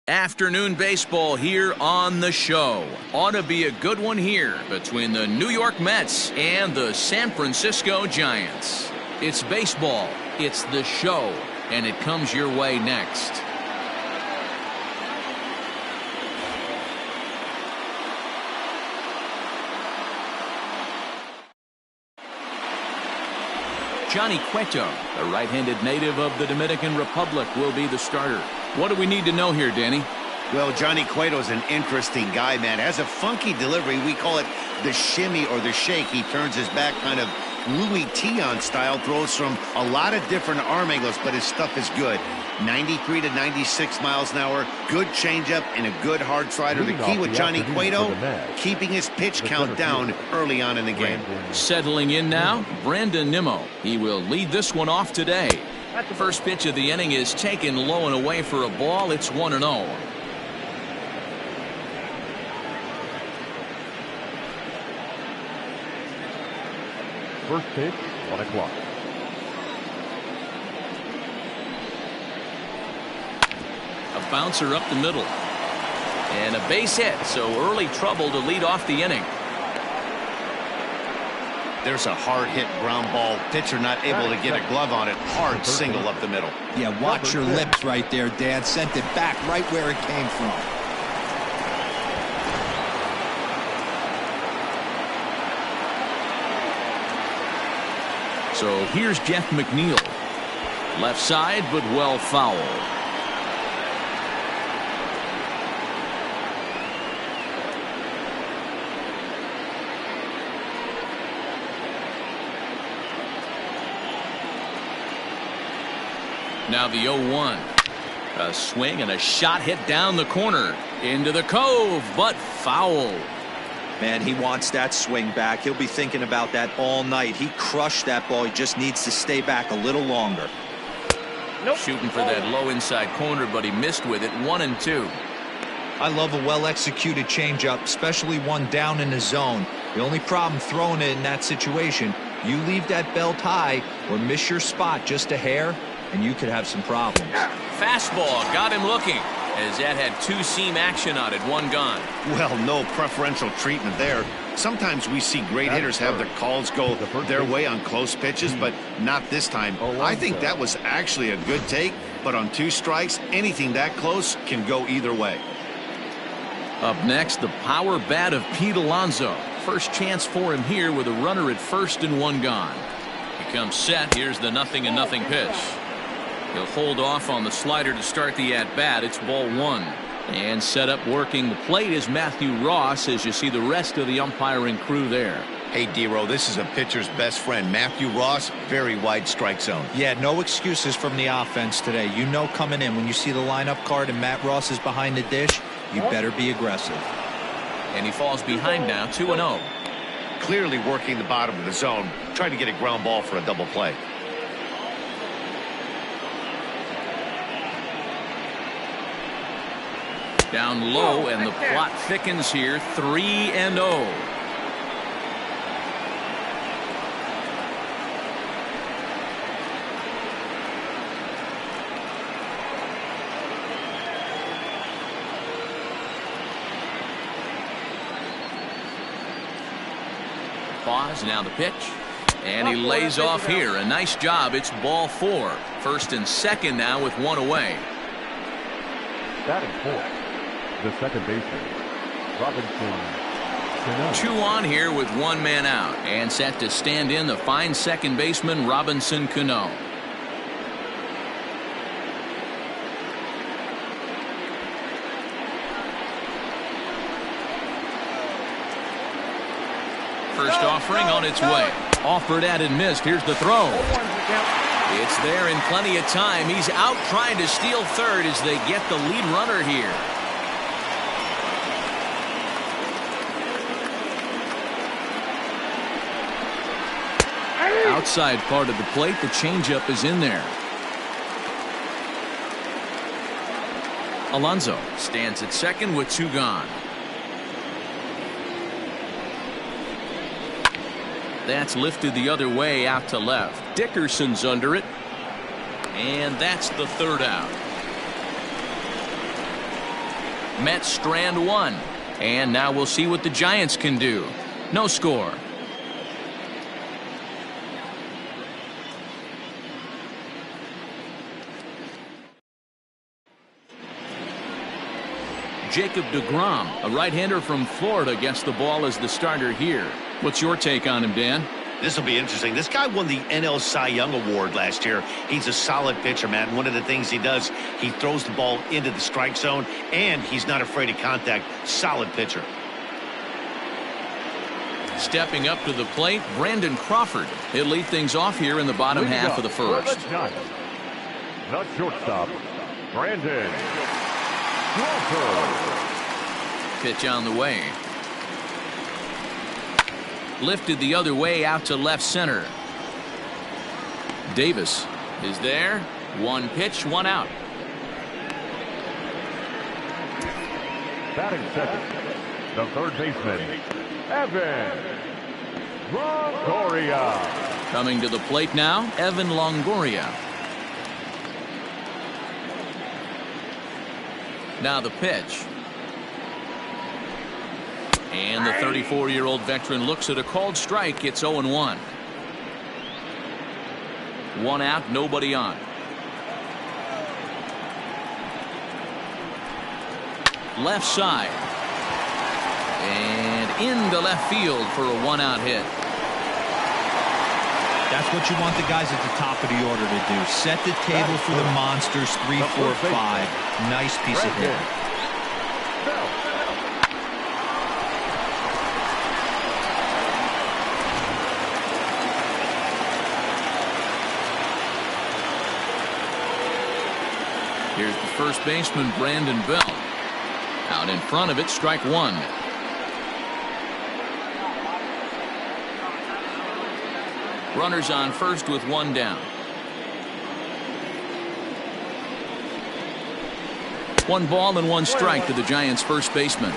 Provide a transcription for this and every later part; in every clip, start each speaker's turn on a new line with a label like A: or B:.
A: Afternoon baseball here on the show. Ought to be a good one here between the New York Mets and the San Francisco Giants. It's baseball, it's the show, and it comes your way next. Johnny Cueto, a right-handed native of the Dominican Republic, will be the starter. What do we need to know here, Danny?
B: Well, Johnny Cueto's an interesting guy, man. Has a funky delivery. We call it the shimmy or the shake. He turns his back kind of Louis Tion style, throws from a lot of different arm angles, but his stuff is good. 93 to 96 miles an hour, good changeup, and a good hard slider. The key with Johnny Cueto, keeping his pitch count down early on in the game.
A: Settling in now, Brandon Nimmo. He will lead this one off today. The first pitch of the inning is taken low and away for a ball. It's 1-0.
C: First pitch, 1 o'clock.
A: A bouncer up the middle. And a base hit, so early trouble to lead off the inning.
B: There's a hard hit ground ball. Pitcher not able to get a glove on it. Hard single up the middle.
D: Yeah, watch your lips right there, Dad. Sent it back right where it came from.
A: So here's Jeff McNeil. Left side, but well foul. Now the 0-1. A swing and a shot hit down the corner. Into the cove, but foul.
E: Man, he wants that swing back. He'll be thinking about that all night. He crushed that ball. He just needs to stay back a little longer.
A: Shooting for that low inside corner, but he missed with it. 1-2.
E: I love a well-executed changeup, especially one down in the zone. The only problem throwing it in that situation, you leave that belt high or miss your spot just a hair, and you could have some problems.
A: Fastball got him looking, as that had two-seam action on it. One gone.
B: Well, no preferential treatment there. Sometimes we see great hitters have their calls go their way on close pitches, but not this time. I think that was actually a good take, but on 2 strikes, anything that close can go either way.
A: Up next, the power bat of Pete Alonso. First chance for him here with a runner at first and 1 gone. He comes set. Here's the 0-0 pitch. He'll hold off on the slider to start the at-bat. It's ball 1. And set up working the plate is Matthew Ross, as you see the rest of the umpiring crew there.
B: Hey, D-Row, this is a pitcher's best friend. Matthew Ross, very wide strike zone.
E: Yeah, no excuses from the offense today. You know coming in, when you see the lineup card and Matt Ross is behind the dish, you better be aggressive.
A: And he falls behind now, 2-0.
B: Clearly working the bottom of the zone, trying to get a ground ball for a double play.
A: Down low, and the plot thickens here. 3-0. Pause, now the pitch. And he lays off here. A nice job. It's ball 4. First and second now with 1 away.
C: Batting fourth, the second baseman, Robinson Cano.
A: 2 on here with 1 man out. And set to stand in the fine second baseman, Robinson Cano. First offering on its way. Offered at and missed. Here's the throw. It's there in plenty of time. He's out trying to steal third as they get the lead runner here. Outside part of the plate, the changeup is in there. Alonso stands at second with 2 gone. That's lifted the other way out to left. Dickerson's under it. And that's the 3rd out. Mets strand one. And now we'll see what the Giants can do. No score. Jacob deGrom, a right-hander from Florida, gets the ball as the starter here. What's your take on him, Dan?
B: This will be interesting. This guy won the NL Cy Young Award last year. He's a solid pitcher, man. One of the things he does, he throws the ball into the strike zone, and he's not afraid of contact. Solid pitcher.
A: Stepping up to the plate, Brandon Crawford. He'll lead things off here in the bottom half of the first.
C: The shortstop, Brandon Crawford.
A: Pitch on the way. Lifted the other way out to left center. Davis is there. One pitch, one out.
C: Batting second, the third baseman, Evan Longoria.
A: Coming to the plate now, Evan Longoria. Now the pitch. And the 34-year-old veteran looks at a called strike. It's 0-1. One out, nobody on. Left side. And into left field for a one-out hit.
E: That's what you want the guys at the top of the order to do. Set the table for the monsters. 3, 4, 5. Nice piece of hitting.
A: Here's the first baseman, Brandon Bell. Out in front of it, strike one. Runners on first with one down. One ball and one strike to the Giants' first baseman.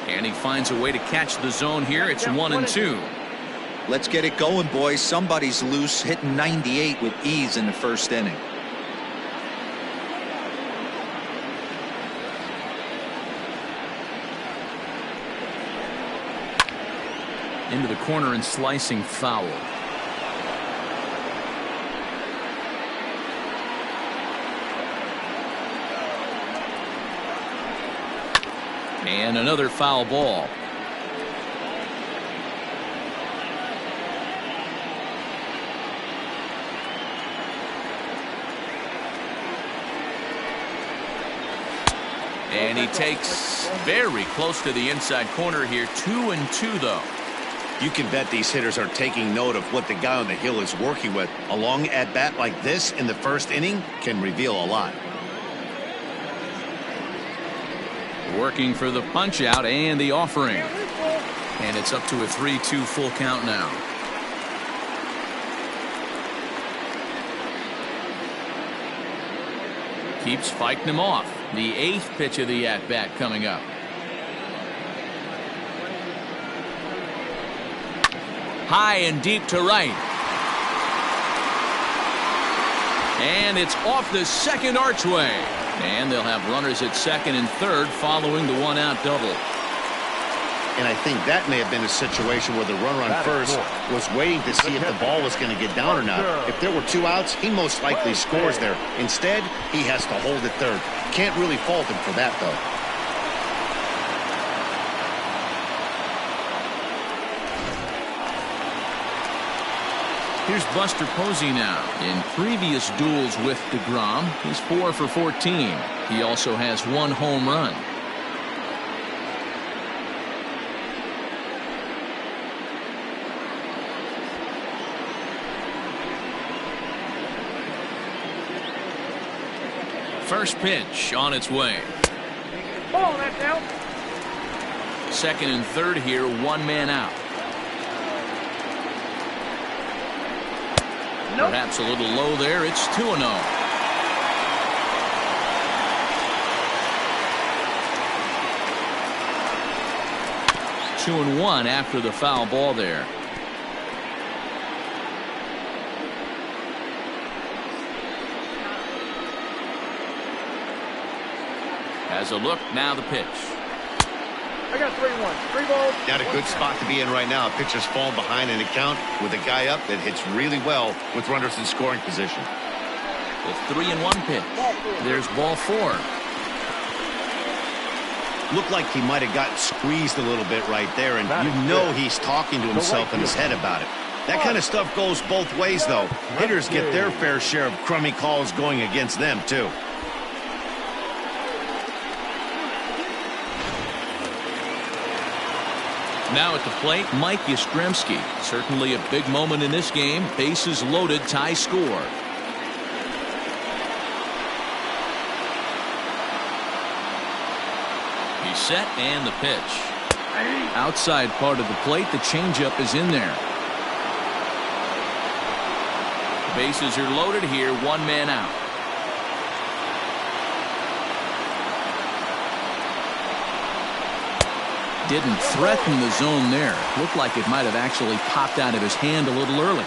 A: And he finds a way to catch the zone here. It's 1-2.
E: Let's get it going, boys. Somebody's loose, hitting 98 with ease in the first inning.
A: Into the corner and slicing foul. And another foul ball. And he takes very close to the inside corner here. 2-2 though.
B: You can bet these hitters are taking note of what the guy on the hill is working with. A long at bat like this in the first inning can reveal a lot.
A: Working for the punch out and the offering. And it's up to a 3-2 full count now. Keeps fighting him off. The 8th pitch of the at-bat coming up. High and deep to right. And it's off the second archway. And they'll have runners at second and third following the one-out double.
B: And I think that may have been a situation where the runner on first was waiting to see if the ball was going to get down or not. If there were 2 outs, he most likely scores there. Instead, he has to hold at third. Can't really fault him for that, though.
A: Here's Buster Posey now. In previous duels with deGrom, he's 4 for 14. He also has 1 home run. First pitch on its way.
F: Ball, that's out.
A: Second and third here, 1 man out.
F: Nope.
A: Perhaps a little low there. It's 2-0. Two and one after the foul ball there. Has a look, now the pitch.
F: I got 3-1. 3 balls.
B: Got a good spot to be in right now. Pitcher's falling behind in the count with a guy up that hits really well with runners in scoring position.
A: The 3-1 pitch. There's ball 4.
B: Looked like he might have gotten squeezed a little bit right there, and you know he's talking to himself in his head about it. That kind of stuff goes both ways, though. Hitters get their fair share of crummy calls going against them, too.
A: Now at the plate, Mike Yastrzemski. Certainly a big moment in this game. Bases loaded, tie score. He's set, and the pitch. Outside part of the plate, the changeup is in there. Bases are loaded here, 1 man out. Didn't threaten the zone there. Looked like it might have actually popped out of his hand a little early.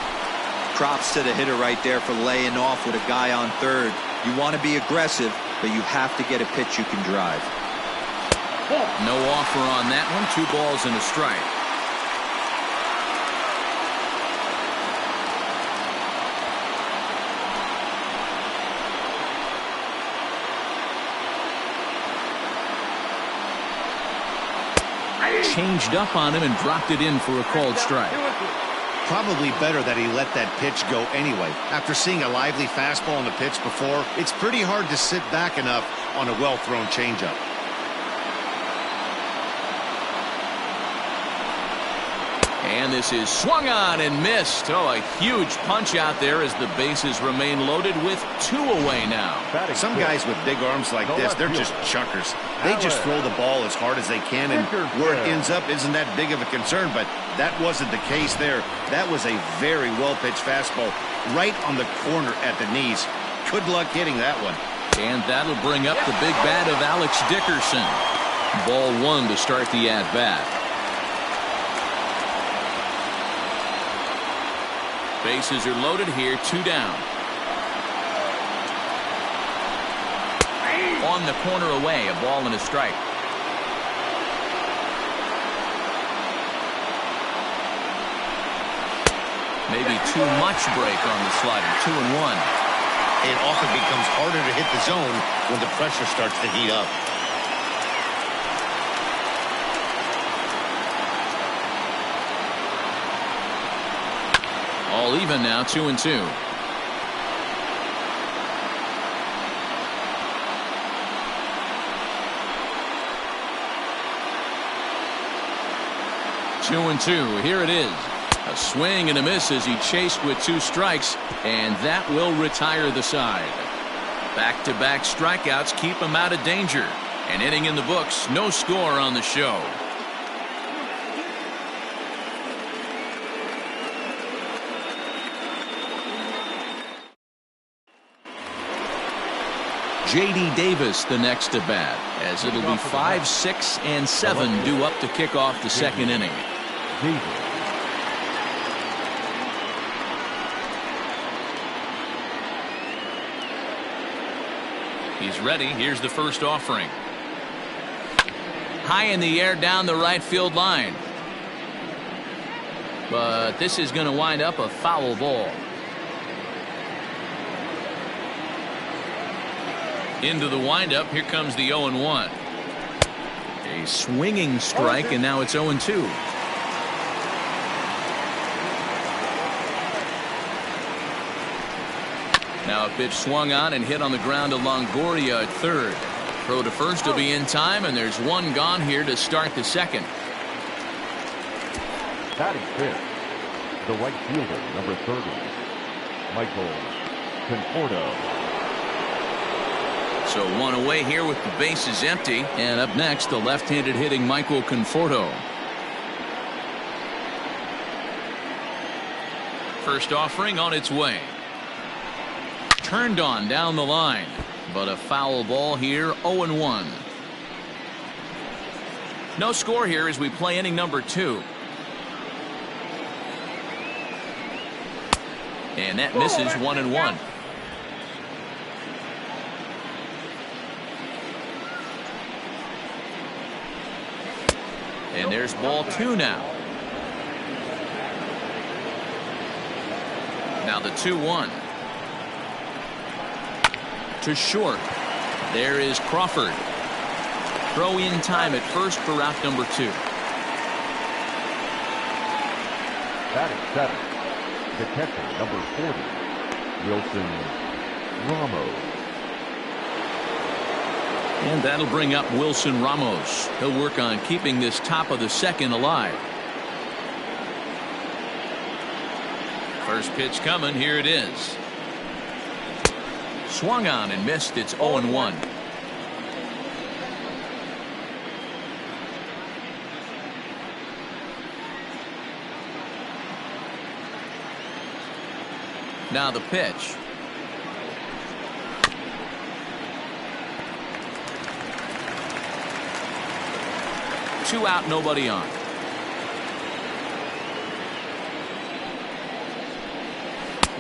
E: Props to the hitter right there for laying off with a guy on third. You want to be aggressive, but you have to get a pitch you can drive.
A: No offer on that one. 2 balls and a strike. Changed up on him and dropped it in for a called strike.
B: Probably better that he let that pitch go anyway. After seeing a lively fastball on the pitch before, it's pretty hard to sit back enough on a well-thrown changeup.
A: And this is swung on and missed. Oh, a huge punch out there as the bases remain loaded with 2 away now.
B: Some guys with big arms like this, they're just chuckers. They just throw the ball as hard as they can, and where it ends up isn't that big of a concern, but that wasn't the case there. That was a very well-pitched fastball right on the corner at the knees. Good luck hitting that one.
A: And that'll bring up the big bat of Alex Dickerson. Ball 1 to start the at-bat. Bases are loaded here, 2 down. On the corner away, a ball and a strike. Maybe too much break on the slider, 2-1.
B: It often becomes harder to hit the zone when the pressure starts to heat up.
A: All even now, 2-2. Two and 2. Here it is. A swing and a miss as he chased with 2 strikes, and that will retire the side. Back-to-back strikeouts keep him out of danger. An inning in the books, no score on the show. J.D. Davis the next to bat, as it'll be 5, 6, and 7 due up to kick off the second inning. He's ready. Here's the first offering. High in the air down the right field line. But this is going to wind up a foul ball. Into the windup, here comes the 0-1. A swinging strike, and now it's 0-2. Now a pitch swung on and hit on the ground to Longoria at third. Throw to first will be in time, and there's 1 gone here to start the second.
C: Batting fifth, the right fielder, number 30, Michael Conforto.
A: So 1 away here with the bases empty. And up next, the left-handed hitting Michael Conforto. First offering on its way. Turned on down the line. But a foul ball here, 0-1. No score here as we play inning number 2. And that misses, 1-1. And there's ball 2 now. Now the 2-1. To short. There is Crawford. Throw in time at first for out number 2.
C: Batting 7. The catcher, number 40, Wilson Ramos.
A: And that'll bring up Wilson Ramos. He'll work on keeping this top of the second alive. First pitch coming. Here it is. Swung on and missed. It's 0-1. Now the pitch. Two out, nobody on.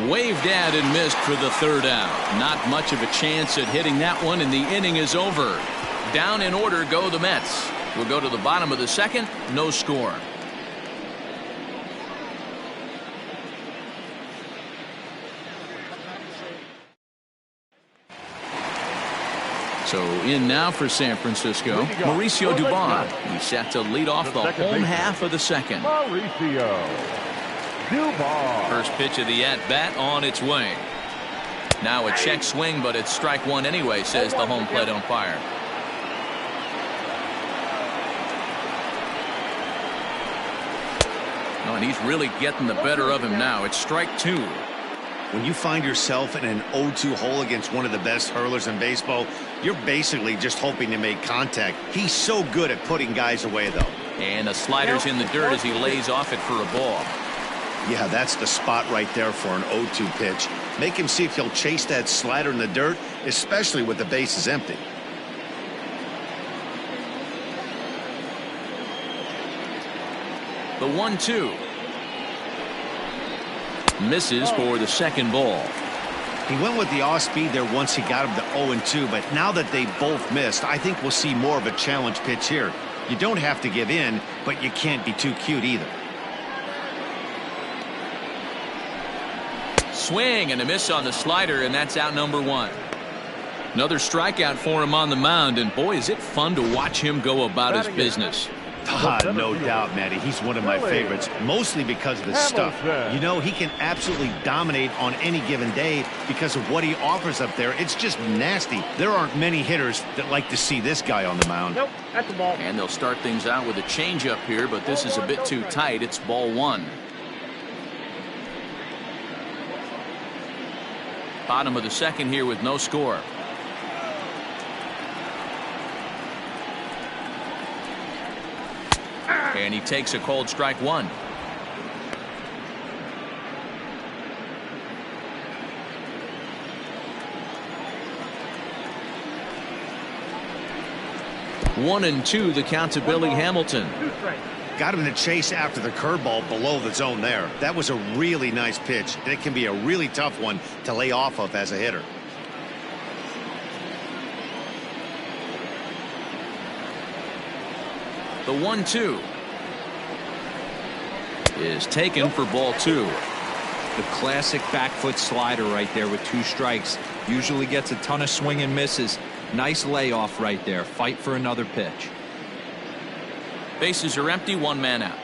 A: Waved at and missed for the 3rd out. Not much of a chance at hitting that one, and the inning is over. Down in order go the Mets. We'll go to the bottom of the 2nd. No score. So in now for San Francisco, Mauricio Dubon. He's set to lead off the home half of the 2nd.
C: Mauricio Dubon.
A: First pitch of the at-bat on its way. Now a check swing, but it's strike 1 anyway, says the home plate umpire. Oh, and he's really getting the better of him now. It's strike 2.
B: When you find yourself in an 0-2 hole against one of the best hurlers in baseball, you're basically just hoping to make contact. He's so good at putting guys away, though.
A: And the slider's in the dirt as he lays off it for a ball.
B: Yeah, that's the spot right there for an 0-2 pitch. Make him see if he'll chase that slider in the dirt, especially with the bases empty.
A: The 1-2. Misses for the 2nd ball.
B: He went with the off speed there once he got him to 0-2, but now that they both missed, I think we'll see more of a challenge pitch here. You don't have to give in, but you can't be too cute either.
A: Swing and a miss on the slider, and that's out number 1. Another strikeout for him on the mound, and boy, is it fun to watch him go about his business.
B: No doubt, Matty. He's one of my favorites, mostly because of his stuff. You know, he can absolutely dominate on any given day because of what he offers up there. It's just nasty. There aren't many hitters that like to see this guy on the mound.
F: Nope, that's the ball.
A: And they'll start things out with a changeup here, but this is a bit too tight. It's ball 1. Bottom of the 2nd here with no score. And he takes a cold strike 1. One and 2, the count to Billy Hamilton.
B: Got him to chase after the curveball below the zone there. That was a really nice pitch, and it can be a really tough one to lay off of as a hitter.
A: The 1-2 is taken for ball 2.
E: The classic back foot slider right there with 2 strikes. Usually gets a ton of swing and misses. Nice layoff right there. Fight for another pitch.
A: Bases are empty, 1 man out.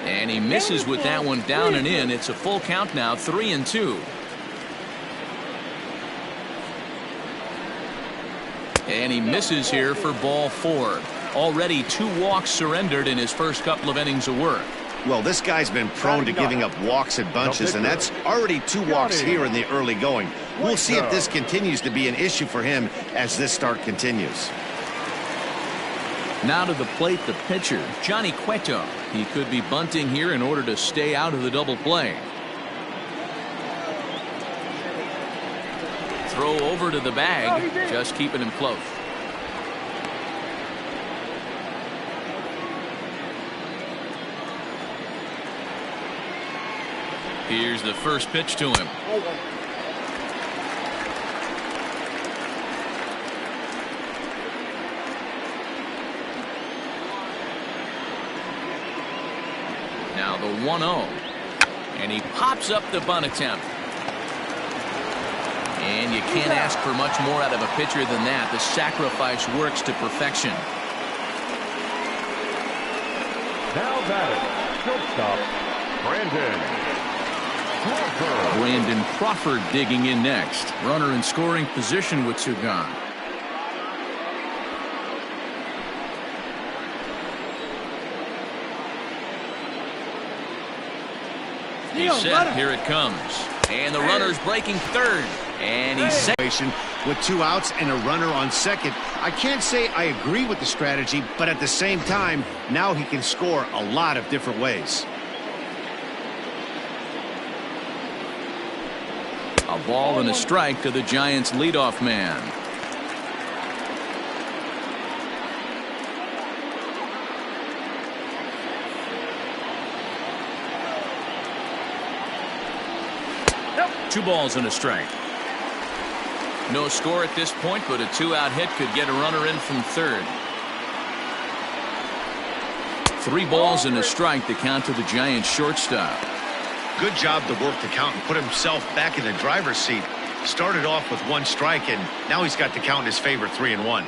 A: And he misses with that one down and in. It's a full count now, 3-2. And he misses here for ball 4. Already 2 walks surrendered in his first couple of innings of work.
B: Well, this guy's been prone to giving up walks in bunches, and that's already 2 walks here in the early going. We'll see if this continues to be an issue for him as this start continues.
A: Now to the plate, the pitcher, Johnny Cueto. He could be bunting here in order to stay out of the double play. Throw over to the bag, just keeping him close. Here's the first pitch to him. 1-0. And he pops up the bunt attempt. And you can't ask for much more out of a pitcher than that. The sacrifice works to perfection.
C: Now batting, shortstop,
A: Brandon Crawford digging in next. Runner in scoring position with two gone. He's set. Here it comes. And the runner's breaking third. And he's set.
B: With two outs and a runner on second. I can't say I agree with the strategy, but at the same time, now he can score a lot of different ways.
A: A ball and a strike to the Giants' leadoff man. Two balls and a strike. No score at this point, but a two-out hit could get a runner in from third. 3 balls and a strike to count to the Giants' shortstop.
B: Good job to work the count and put himself back in the driver's seat. Started off with 1 strike, and now he's got the count in his favor, 3-1.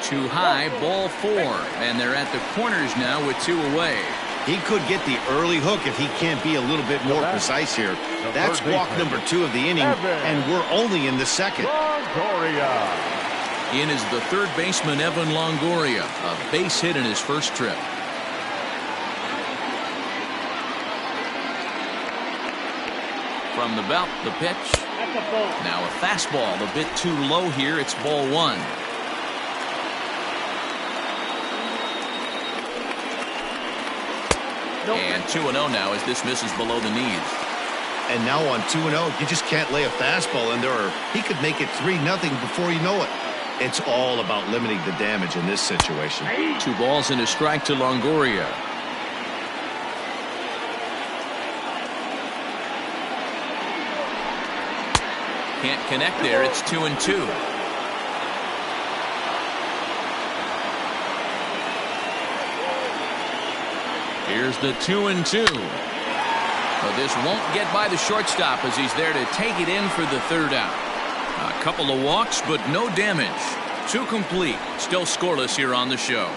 A: Too high, ball 4, and they're at the corners now with 2 away.
B: He could get the early hook if he can't be a little bit more precise here. That's walk number 2 of the inning, and we're only in the second.
A: In is the third baseman, Evan Longoria. A base hit in his first trip. From the belt, the pitch. Now a fastball, a bit too low here. It's ball 1. And 2-0 now as this misses below the knees.
B: And now on 2-0, you just can't lay a fastball in there, or he could make it 3-0 before you know it. It's all about limiting the damage in this situation.
A: 2 balls and a strike to Longoria. Can't connect there. It's 2-2. Here's the 2-2. But this won't get by the shortstop as he's there to take it in for the third out. A couple of walks, but no damage. 2 complete. Still scoreless here on the show.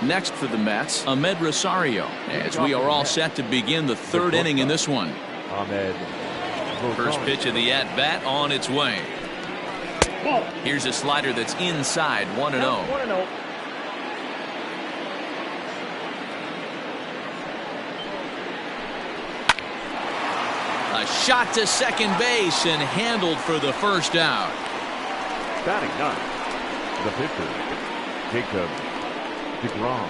A: Next for the Mets, Ahmed Rosario, as we are all set to begin the third inning in this one. First pitch of the at-bat on its way. Here's a slider that's inside, 1-0. A shot to second base and handled for the first out.
C: Batting 9, the pitcher, Jacob deGrom.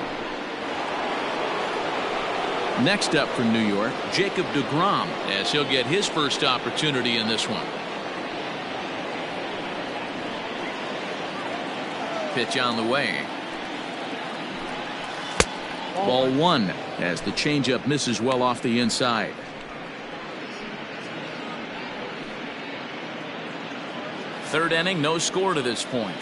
A: Next up for New York, Jacob deGrom, as he'll get his first opportunity in this one. Pitch on the way. Ball 1 as the changeup misses well off the inside. Third inning, no score to this point.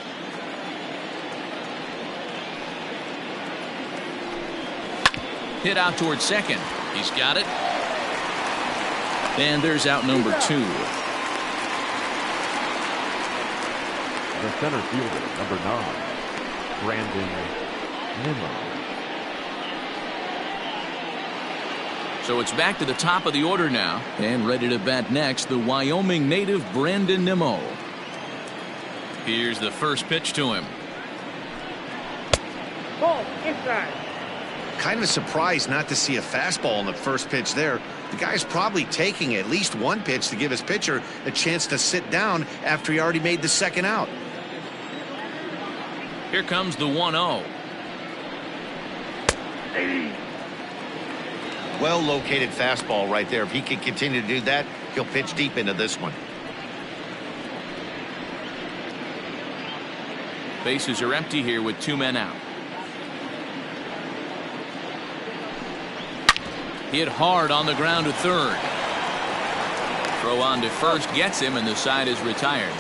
A: Hit out towards second. He's got it. And there's out number 2.
C: The center fielder, number 9, Brandon Nimmo.
A: So it's back to the top of the order now. And ready to bat next, the Wyoming native Brandon Nimmo. Here's the first pitch to him.
F: Ball inside.
B: Kind of surprised not to see a fastball on the first pitch there. The guy's probably taking at least 1 pitch to give his pitcher a chance to sit down after he already made the second out.
A: Here comes the 1-0.
B: Well located fastball right there. If he can continue to do that, he'll pitch deep into this one.
A: Bases are empty here with 2 men out. Hit hard on the ground to third. Throw on to first gets him, and the side is retired.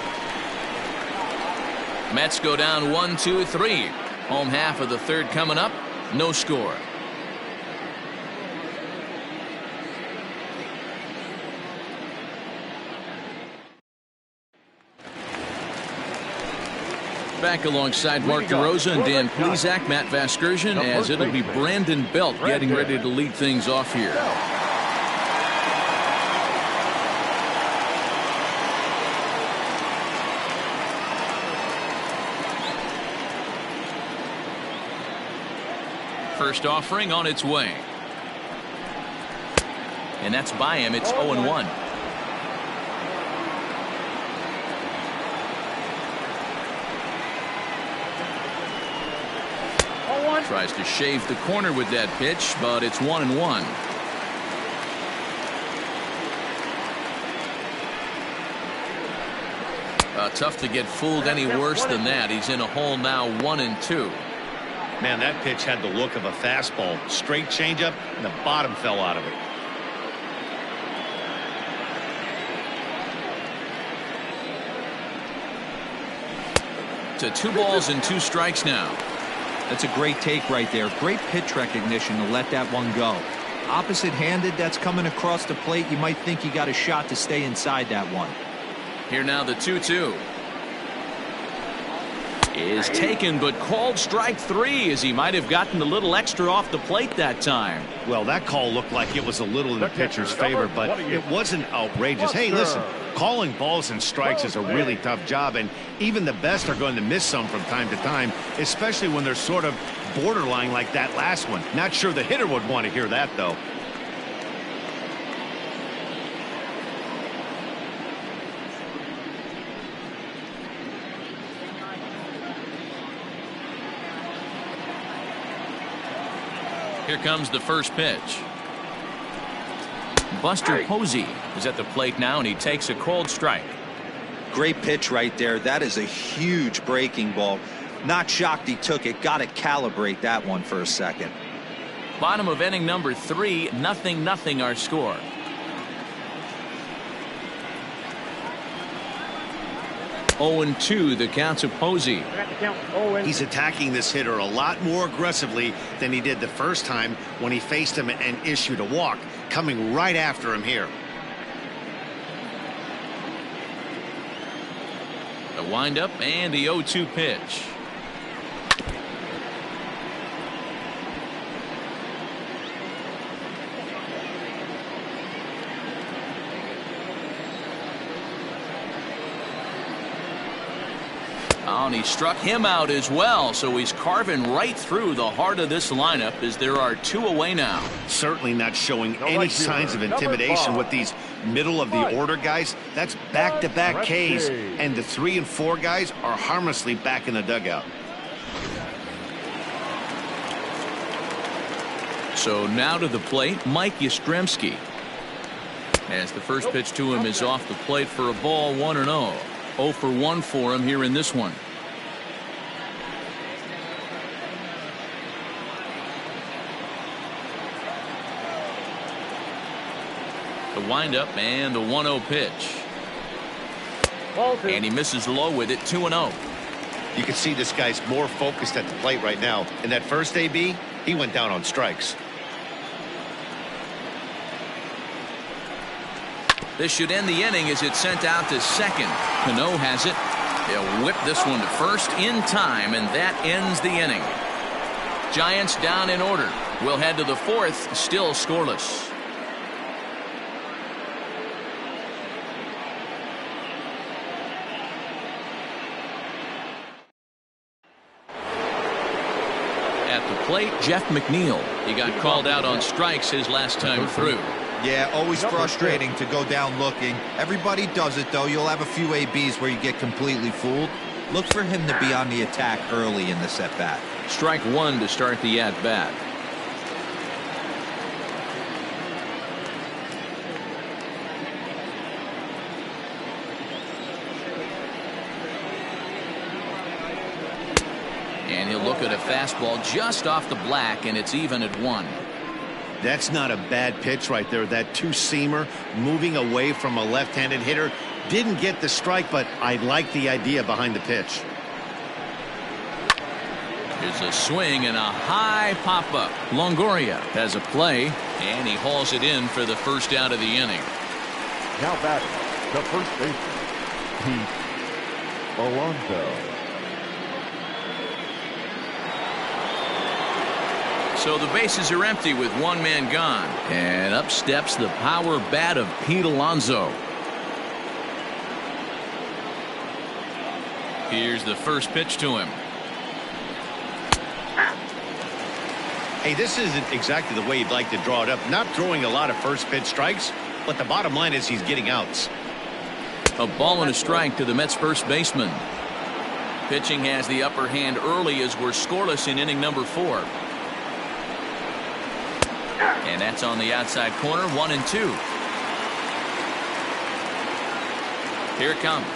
A: Mets go down 1-2-3. Home half of the third coming up. No score. Back alongside Mark DeRosa and Dan Plesac, Matt Vasgersian, as it'll be Brandon Belt getting ready to lead things off here. First offering on its way. And that's by him. It's 0-1. Tries to shave the corner with that pitch, but it's 1-1. Tough to get fooled any worse than that. He's in a hole now, 1-2.
B: Man, that pitch had the look of a fastball. Straight changeup, and the bottom fell out of it.
A: To 2 balls and 2 strikes now.
E: That's a great take right there. Great pitch recognition to let that one go. Opposite-handed, that's coming across the plate. You might think you got a shot to stay inside that one.
A: Here now the 2-2. Is taken, but called strike 3, as he might have gotten a little extra off the plate that time.
B: Well, that call looked like it was a little in the pitcher's favor, but it wasn't outrageous. Hey, listen, calling balls and strikes is a really tough job, and even the best are going to miss some from time to time, especially when they're sort of borderline like that last one. Not sure the hitter would want to hear that, though.
A: Here comes the first pitch. Buster Posey is at the plate now, and he takes a called strike.
E: Great pitch right there. That is a huge breaking ball. Not shocked he took it. Got to calibrate that one for a second.
A: Bottom of inning number 3, 0-0 our score. Oh, 0-2 the count to Posey.
B: He's attacking this hitter a lot more aggressively than he did the first time when he faced him and issued a walk, coming right after him here.
A: The windup and the 0-2 pitch. Oh, and he struck him out as well, so he's carving right through the heart of this lineup as there are 2 away now.
B: Certainly not showing any signs of intimidation with these middle of the order guys. That's back-to-back Ks, and the 3 and 4 guys are harmlessly back in the dugout.
A: So now to the plate, Mike Yastrzemski. As the first pitch to him is off the plate for a ball, 1-0. 0 for 1 for him here in this one. The windup and the 1-0 pitch. And he misses low with it, 2-0.
B: You can see this guy's more focused at the plate right now. In that first AB, he went down on strikes.
A: This should end the inning as it's sent out to second. Cano has it. They'll whip this one to first in time, and that ends the inning. Giants down in order. We'll head to the 4th, still scoreless. At the plate, Jeff McNeil. He got called out on strikes his last time through.
E: Yeah, always frustrating to go down looking. Everybody does it, though. You'll have a few ABs where you get completely fooled. Look for him to be on the attack early in this at-bat.
A: Strike 1 to start the at-bat. And he'll look at a fastball just off the black, and it's even at 1.
B: That's not a bad pitch right there. That two-seamer moving away from a left-handed hitter. Didn't get the strike, but I like the idea behind the pitch.
A: Here's a swing and a high pop-up. Longoria has a play, and he hauls it in for the first out of the inning.
C: Now batting, the first baseman, Pete Alonso.
A: So the bases are empty with one man gone. And up steps the power bat of Pete Alonso. Here's the first pitch to him.
B: Hey, this isn't exactly the way you'd like to draw it up. Not throwing a lot of first pitch strikes, but the bottom line is he's getting outs.
A: A ball and a strike to the Mets first baseman. Pitching has the upper hand early as we're scoreless in inning number 4. And that's on the outside corner, 1-2. Here it comes.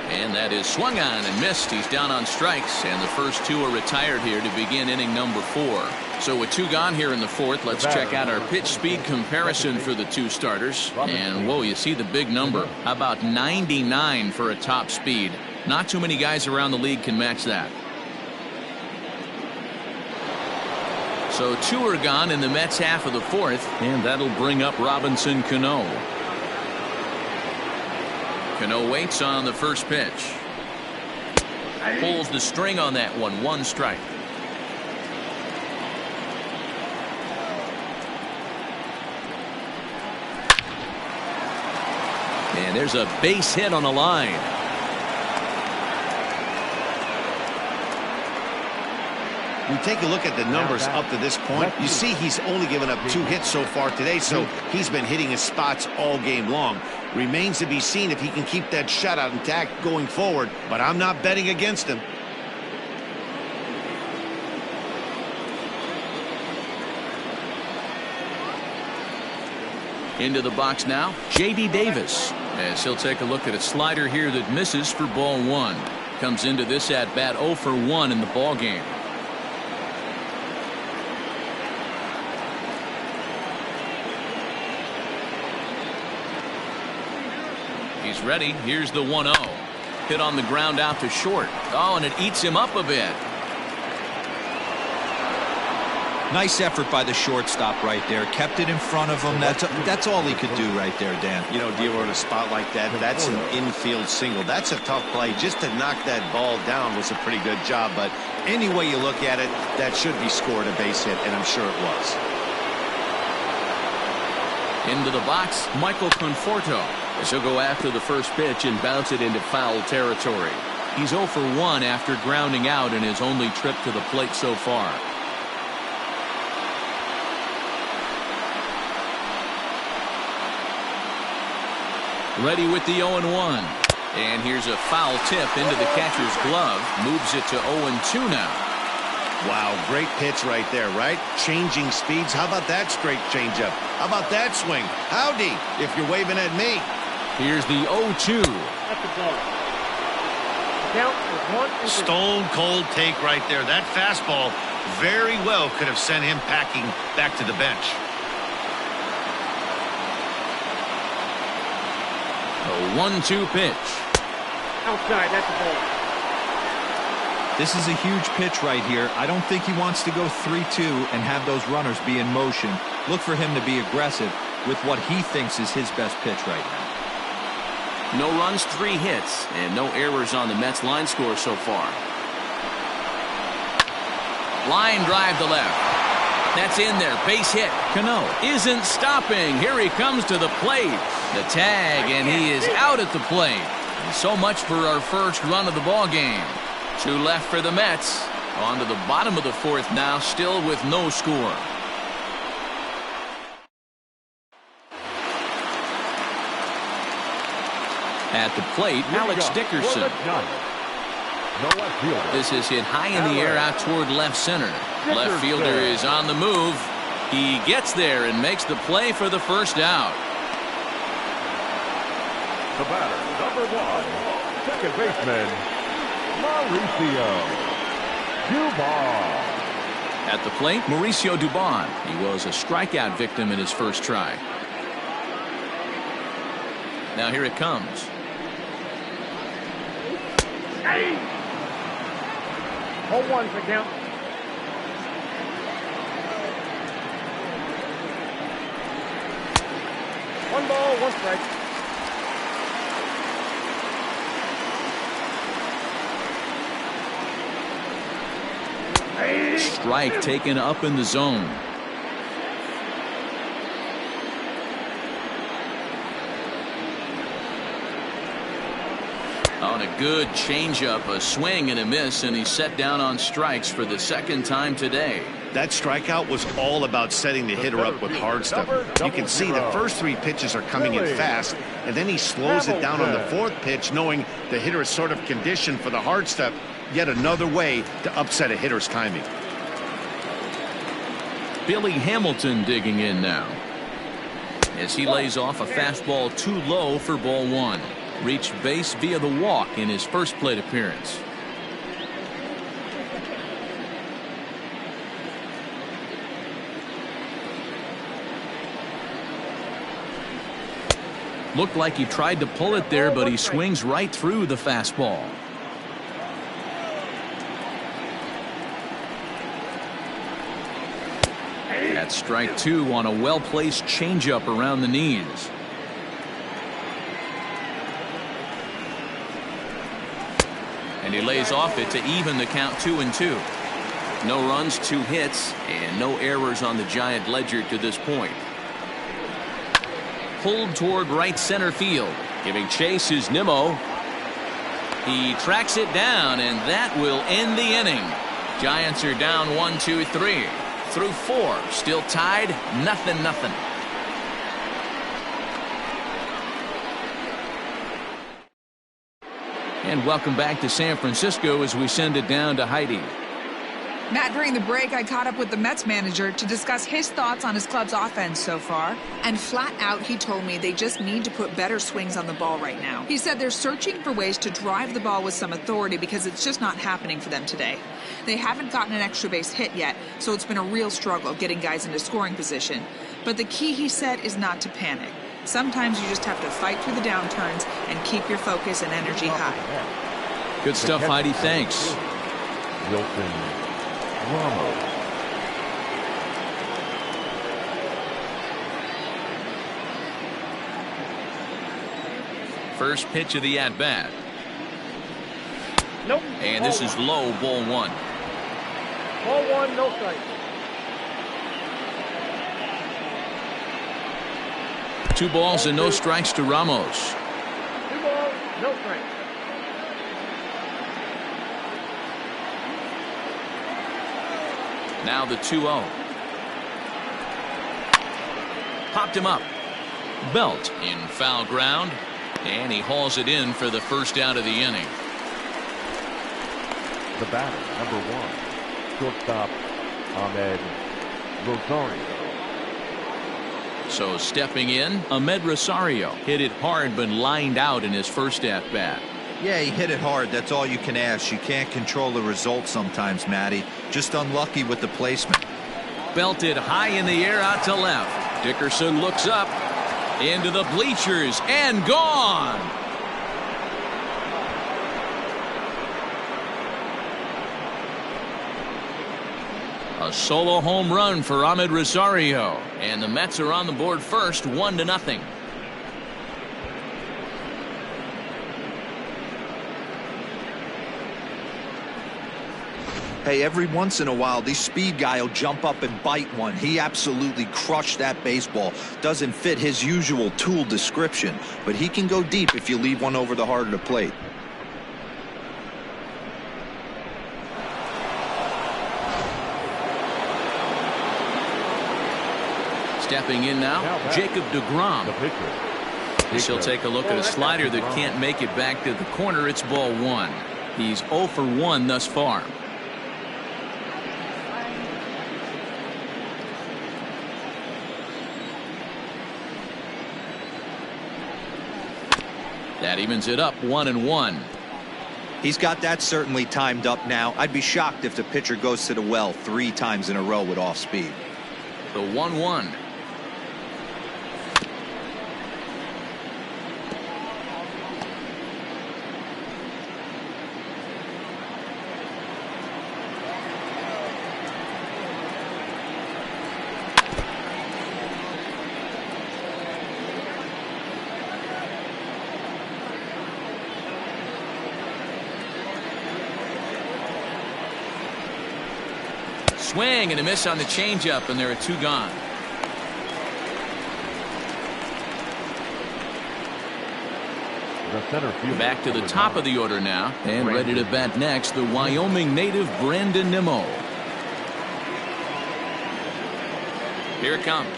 A: And that is swung on and missed. He's down on strikes, and the first 2 are retired here to begin inning number 4. So with 2 gone here in the 4th, let's check out our pitch speed comparison for the 2 starters. And whoa, you see the big number. How about 99 for a top speed? Not too many guys around the league can match that. So 2 are gone in the Mets half of the 4th, and that'll bring up Robinson Cano. Cano waits on the first pitch. Pulls the string on that one. 1 strike. And there's a base hit on the line.
B: You take a look at the numbers up to this point. You see he's only given up 2 hits so far today, so he's been hitting his spots all game long. Remains to be seen if he can keep that shutout intact going forward, but I'm not betting against him.
A: Into the box now, J.D. Davis, as he'll take a look at a slider here that misses for ball 1. Comes into this at bat 0 for 1 in the ball game. He's ready. Here's the 1-0. Hit on the ground out to short. Oh, and it eats him up a bit.
E: Nice effort by the shortstop right there. Kept it in front of him. That's all he could do right there, Dan.
B: You know, dealing in a spot like that, that's an infield single. That's a tough play. Just to knock that ball down was a pretty good job. But any way you look at it, that should be scored a base hit, and I'm sure it was.
A: Into the box, Michael Conforto, as he'll go after the first pitch and bounce it into foul territory. He's 0 for 1 after grounding out in his only trip to the plate so far. Ready with the 0-1. And here's a foul tip into the catcher's glove. Moves it to 0-2 now.
B: Wow, great pitch right there, right? Changing speeds. How about that straight changeup? How about that swing? Howdy, if you're waving at me.
A: Here's the 0-2.
F: That's a ball. Count is 1-2.
B: Stone cold take right there. That fastball very well could have sent him packing back to the bench.
A: A 1-2 pitch.
F: Outside, that's a ball.
E: This is a huge pitch right here. I don't think he wants to go 3-2 and have those runners be in motion. Look for him to be aggressive with what he thinks is his best pitch right now.
A: No runs, 3 hits, and no errors on the Mets line score so far. Line drive to left. That's in there. Base hit. Cano isn't stopping. Here he comes to the plate. The tag, and he is out at the plate. And so much for our first run of the ball game. 2 left for the Mets. On to the bottom of the 4th now, still with no score. At the plate, Alex Dickerson. This is hit high in the air out toward left center. Left fielder is on the move. He gets there and makes the play for the first out.
C: The batter, number 1, second baseman, Mauricio Dubon.
A: At the plate, Mauricio Dubon. He was a strikeout victim in his first try. Now here it comes.
F: Hey! Hold one for count. One ball, one strike. Hey!
A: Strike taken up in the zone. On a good changeup, a swing and a miss, and he's set down on strikes for the second time today.
B: That strikeout was all about setting the hitter up with hard stuff. You can see the first 3 pitches are coming in fast, and then he slows it down on the 4th pitch, knowing the hitter is sort of conditioned for the hard stuff. Yet another way to upset a hitter's timing.
A: Billy Hamilton digging in now as he lays off a fastball too low for ball 1. Reached base via the walk in his first plate appearance. Looked like he tried to pull it there, but he swings right through the fastball. That's strike 2 on a well-placed changeup around the knees. And he lays off it to even the count 2-2. No runs, 2 hits, and no errors on the Giant ledger to this point. Pulled toward right center field. Giving chase is Nimmo. He tracks it down, and that will end the inning. Giants are down 1-2-3. Through 4. Still tied, 0-0. And welcome back to San Francisco as we send it down to Heidi.
G: Matt, during the break, I caught up with the Mets manager to discuss his thoughts on his club's offense so far. And flat out, he told me they just need to put better swings on the ball right now. He said they're searching for ways to drive the ball with some authority because it's just not happening for them today. They haven't gotten an extra base hit yet, so it's been a real struggle getting guys into scoring position. But the key, he said, is not to panic. Sometimes you just have to fight through the downturns and keep your focus and energy high.
A: Good stuff, Heidi. Thanks. First pitch of the at-bat.
F: Nope.
A: And this is low, ball 1.
F: Ball 1, no strike.
A: 2 balls and no strikes to Ramos.
F: 2 balls, no strike.
A: Now the 2-0. Popped him up. Belt in foul ground, and he hauls it in for the first out of the inning.
C: The batter, number 1, shortstop Ahmed Rosario.
A: So stepping in, Ahmed Rosario hit it hard but lined out in his first at-bat.
E: Yeah, he hit it hard. That's all you can ask. You can't control the result sometimes, Matty. Just unlucky with the placement.
A: Belted high in the air out to left. Dickerson looks up into the bleachers and gone. A solo home run for Ahmed Rosario, and the Mets are on the board first, 1-0.
E: Hey, every once in a while, these speed guy will jump up and bite one. He absolutely crushed that baseball. Doesn't fit his usual tool description, but he can go deep if you leave one over the heart of the plate.
A: Stepping in now, Jacob deGrom. He'll take a look at a slider that can't make it back to the corner. It's ball 1. He's 0 for 1 thus far. That evens it up 1-1.
E: He's got that certainly timed up now. I'd be shocked if the pitcher goes to the well 3 times in a row with off speed.
A: The 1-1. Swing and a miss on the changeup, and there are 2 gone.
C: The center fielder.
A: Back to the top of the order now, and ready to bat next, the Wyoming native Brandon Nimmo. Here it comes.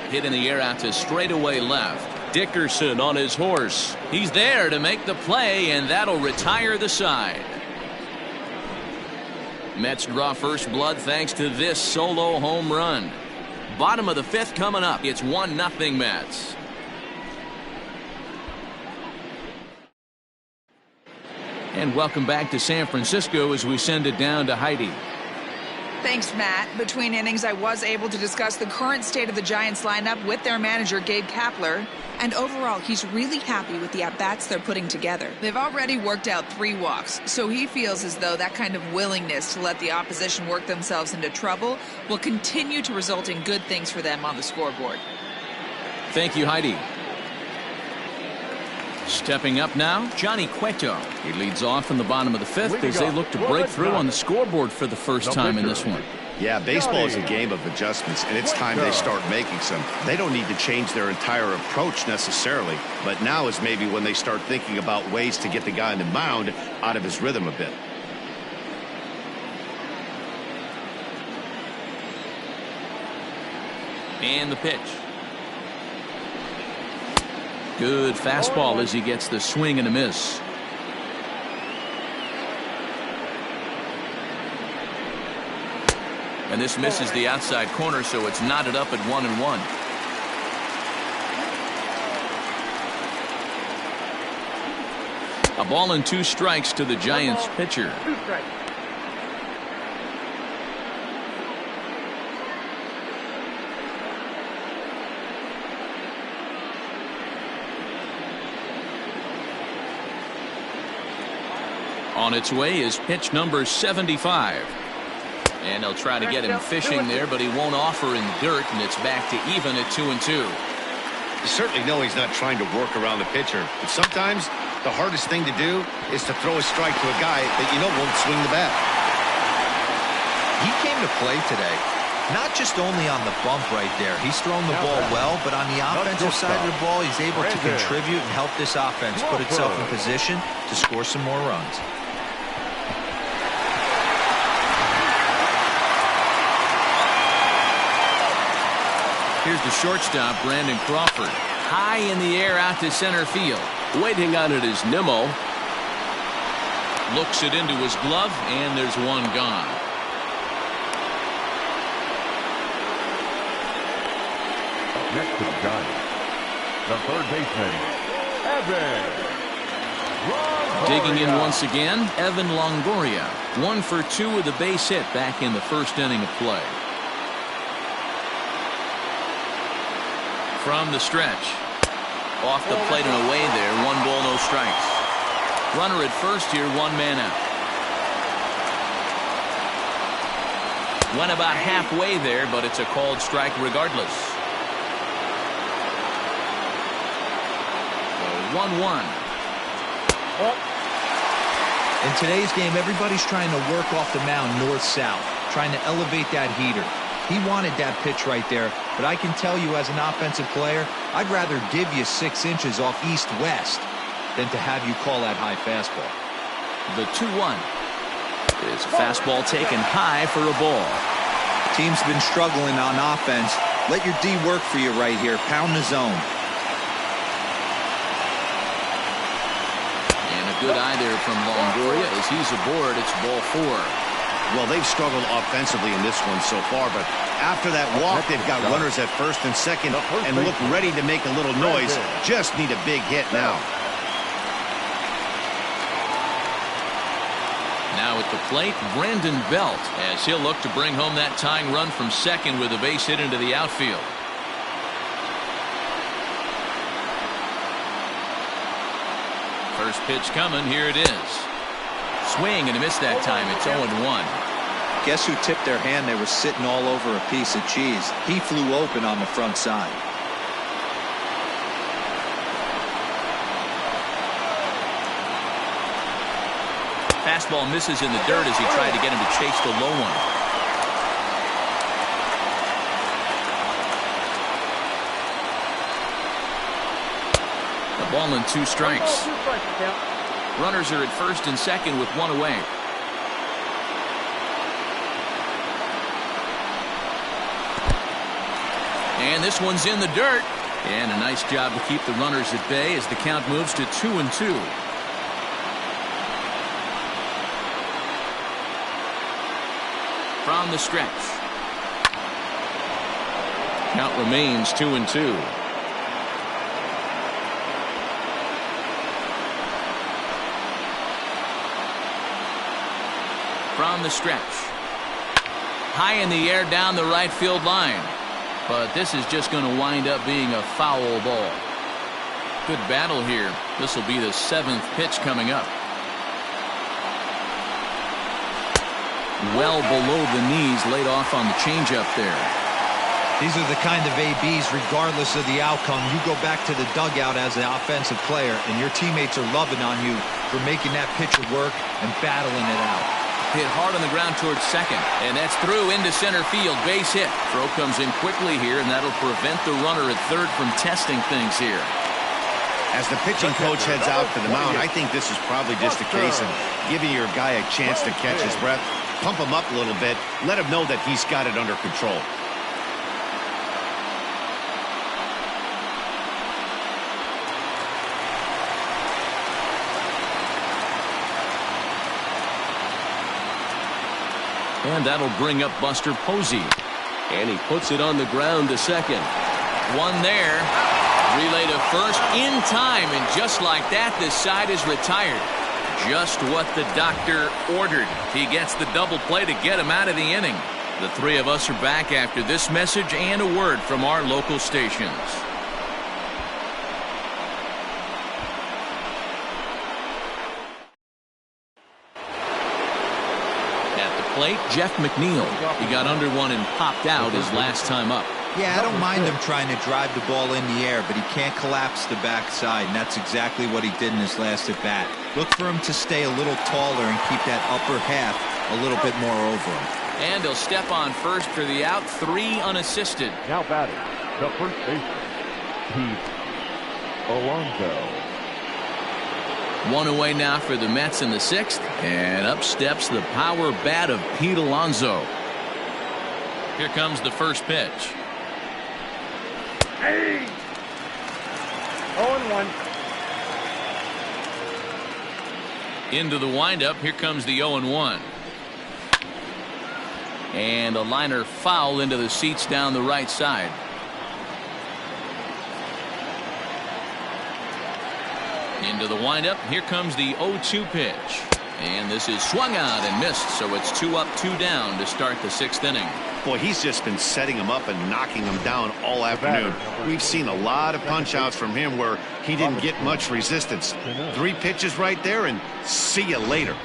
A: Hit in the air out to straightaway left. Dickerson on his horse. He's there to make the play, and that'll retire the side. Mets draw first blood thanks to this solo home run. Bottom of the 5th coming up. It's 1-0 Mets. And welcome back to San Francisco as we send it down to Heidi.
G: Thanks, Matt. Between innings, I was able to discuss the current state of the Giants lineup with their manager, Gabe Kapler. And overall, he's really happy with the at-bats they're putting together. They've already worked out 3 walks, so he feels as though that kind of willingness to let the opposition work themselves into trouble will continue to result in good things for them on the scoreboard.
A: Thank you, Heidi. Stepping up now, Johnny Cueto. He leads off in the bottom of the 5th as they look to break through on the scoreboard for the first time in this one.
B: Yeah, baseball is a game of adjustments, and it's time they start making some. They don't need to change their entire approach necessarily, but now is maybe when they start thinking about ways to get the guy on the mound out of his rhythm a bit.
A: And the pitch. Good fastball as he gets the swing and a miss. And this misses the outside corner, so it's knotted up at 1-1. A ball and 2 strikes to the Giants pitcher.
F: 2 strikes.
A: On its way is pitch number 75. And they'll try to get him fishing there, but he won't offer in dirt, and it's back to even at 2-2.
B: You certainly know he's not trying to work around the pitcher, but sometimes the hardest thing to do is to throw a strike to a guy that you know won't swing the bat.
E: He came to play today, not just only on the bump right there. He's thrown the ball well, but on the offensive side of the ball, he's able to contribute and help this offense put itself in position to score some more runs.
A: Here's the shortstop, Brandon Crawford. High in the air out to center field. Waiting on it is Nimmo. Looks it into his glove, and there's 1 gone.
C: Next to the Giants, the third baseman, Evan.
A: Digging in once again, Evan Longoria. 1 for 2 with a base hit back in the 1st inning of play. From the stretch. Off the plate and away there. 1 ball, no strikes. Runner at first here, 1 man out. Went about halfway there, but it's a called strike regardless. 1-1.
E: In today's game, everybody's trying to work off the mound north-south, trying to elevate that heater. He wanted that pitch right there, but I can tell you as an offensive player, I'd rather give you 6 inches off east-west than to have you call that high fastball.
A: The 2-1 is a fastball taken high for a ball.
E: Team's been struggling on offense. Let your D work for you right here. Pound the zone.
A: And a good eye there from Longoria as he's aboard. It's ball 4.
B: Well, they've struggled offensively in this one so far, but after that walk, they've got runners at first and second and look ready to make a little noise. Just need a big hit now.
A: Now at the plate, Brandon Belt, as he'll look to bring home that tying run from second with a base hit into the outfield. First pitch coming. Here it is. Swing and a miss that time. It's 0-1.
E: Guess who tipped their hand? They were sitting all over a piece of cheese. He flew open on the front side.
A: Fastball misses in the dirt as he tried to get him to chase the low one. A ball and 2 strikes. Runners are at first and second with 1 away. And this one's in the dirt. And a nice job to keep the runners at bay as the count moves to 2-2. From the stretch. Count remains 2-2. From the stretch. High in the air down the right field line. But this is just going to wind up being a foul ball. Good battle here. This will be the 7th pitch coming up. Well below the knees, laid off on the changeup there.
E: These are the kind of ABs, regardless of the outcome. You go back to the dugout as an offensive player, and your teammates are loving on you for making that pitcher work and battling it out.
A: Hit hard on the ground towards second, and that's through into center field. Base hit. Throw comes in quickly here, and that'll prevent the runner at third from testing things here.
B: As the pitching coach heads out to the mound, I think this is probably just a case of giving your guy a chance to catch his breath. Pump him up a little bit. Let him know that he's got it under control.
A: And that'll bring up Buster Posey. And he puts it on the ground to second. One there. Relay to first in time. And just like that, this side is retired. Just what the doctor ordered. He gets the double play to get him out of the inning. The 3 of us are back after this message and a word from our local stations. At the plate, Jeff McNeil. He got under one and popped out his last time up.
E: Yeah, I don't mind him trying to drive the ball in the air, but he can't collapse the backside, and that's exactly what he did in his last at bat. Look for him to stay a little taller and keep that upper half a little bit more over him.
A: And he'll step on first for the out. 3 unassisted.
C: Now batting, the first baseman, Pete Alonso.
A: 1 away now for the Mets in the 6th. And up steps the power bat of Pete Alonso. Here comes the first pitch.
F: Hey! 0-1.
A: Into the windup. Here comes the 0-1. And a liner foul into the seats down the right side. Into the windup. Here comes the 0-2 pitch. And this is swung out and missed, so it's 2 up, 2 down to start the 6th inning.
B: Boy, he's just been setting him up and knocking him down all afternoon. We've seen a lot of punch-outs from him where he didn't get much resistance. 3 pitches right there, and see you later.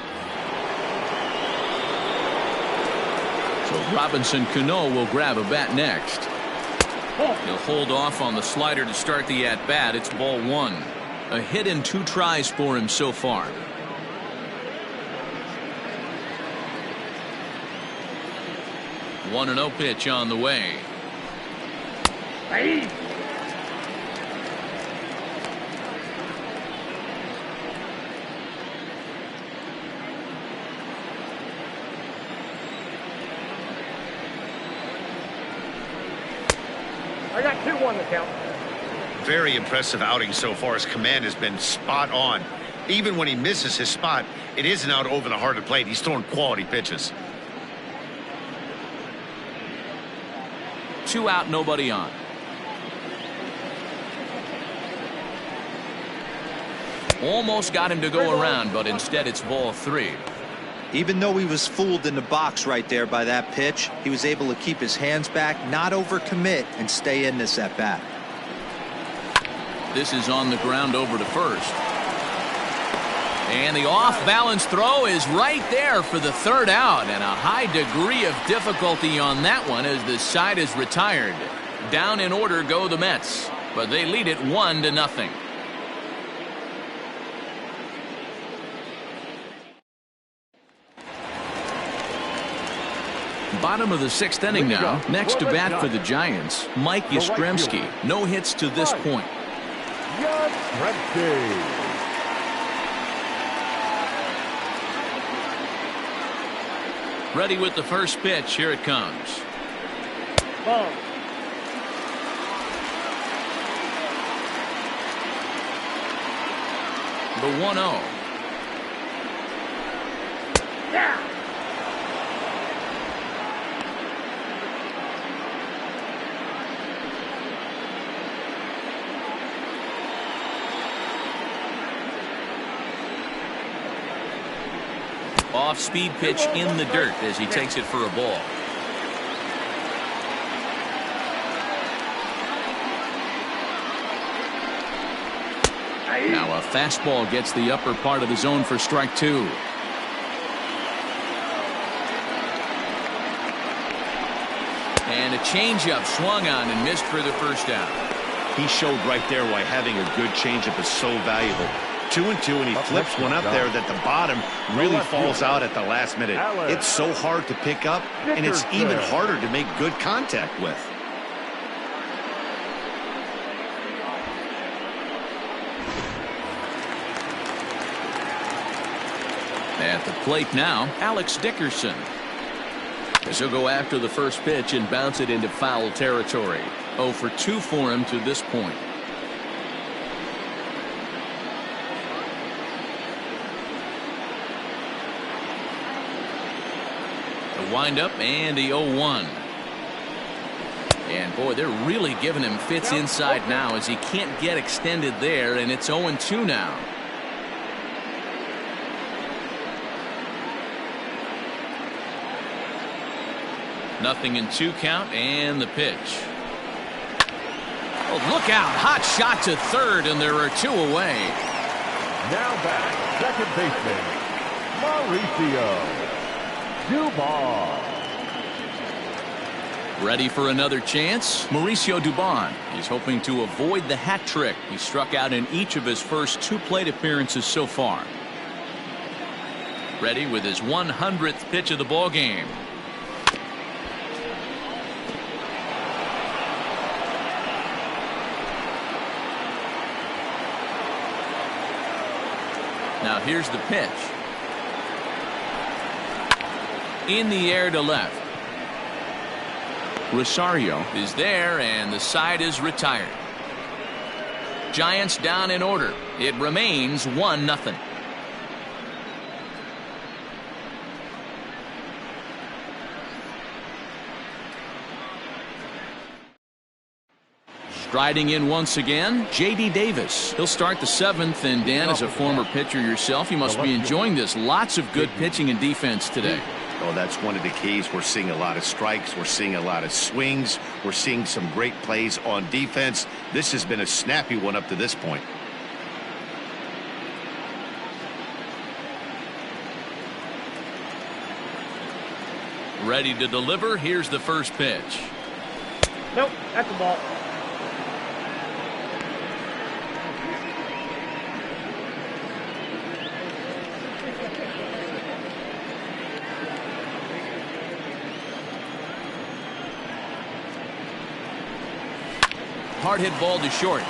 A: So Robinson Cano will grab a bat next. He'll hold off on the slider to start the at-bat. It's ball 1. A hit in 2 tries for him so far. One 1-0 pitch on the way.
F: Hey! I got 2-1 to count.
B: Very impressive outing so far. His command has been spot on. Even when he misses his spot, it isn't out over the heart of the plate. He's throwing quality pitches.
A: 2 out, nobody on. Almost got him to go around, but instead it's ball 3.
E: Even though he was fooled in the box right there by that pitch, he was able to keep his hands back, not overcommit, and stay in this at bat.
A: This is on the ground over to first. And the off-balance throw is right there for the third out, and a high degree of difficulty on that one as the side is retired. Down in order go the Mets, but they lead it 1-0. Bottom of the sixth inning now. Next to bat for the Giants, Mike Yastrzemski. No hits to this point. Ready with the first pitch. Here it comes.
F: Ball.
A: The 1-0.
F: Yeah.
A: Off-speed pitch in the dirt as he takes it for a ball. Now a fastball gets the upper part of the zone for strike two. And a changeup swung on and missed for the first out.
B: He showed right there why having a good changeup is so valuable. 2-2, and he flips one up there that the bottom really falls out at the last minute. It's so hard to pick up, and it's even harder to make good contact with.
A: At the plate now, Alex Dickerson. As he'll go after the first pitch and bounce it into foul territory. 0 for 2 for him to this point. The windup and the 0-1. And boy, they're really giving him fits inside now as he can't get extended there, and it's 0-2 now. Nothing in 2 count, and the pitch. Oh, look out. Hot shot to third, and there are 2 away.
C: Now back, second baseman, Mauricio Dubon.
A: Ready for another chance? Mauricio Dubon is hoping to avoid the hat trick he struck out in each of his first 2 plate appearances so far. Ready with his 100th pitch of the ball game. Now here's the pitch. In the air to left. Rosario is there, and the side is retired. Giants down in order. It remains 1-0. Striding in once again, J.D. Davis. He'll start the 7th, and Dan, as a former pitcher yourself, you must be enjoying this. Lots of good pitching and defense today.
B: Oh, that's one of the keys. We're seeing a lot of strikes. We're seeing a lot of swings. We're seeing some great plays on defense. This has been a snappy one up to this point.
A: Ready to deliver. Here's the first pitch.
F: Nope, that's the ball.
A: Hard hit ball to short.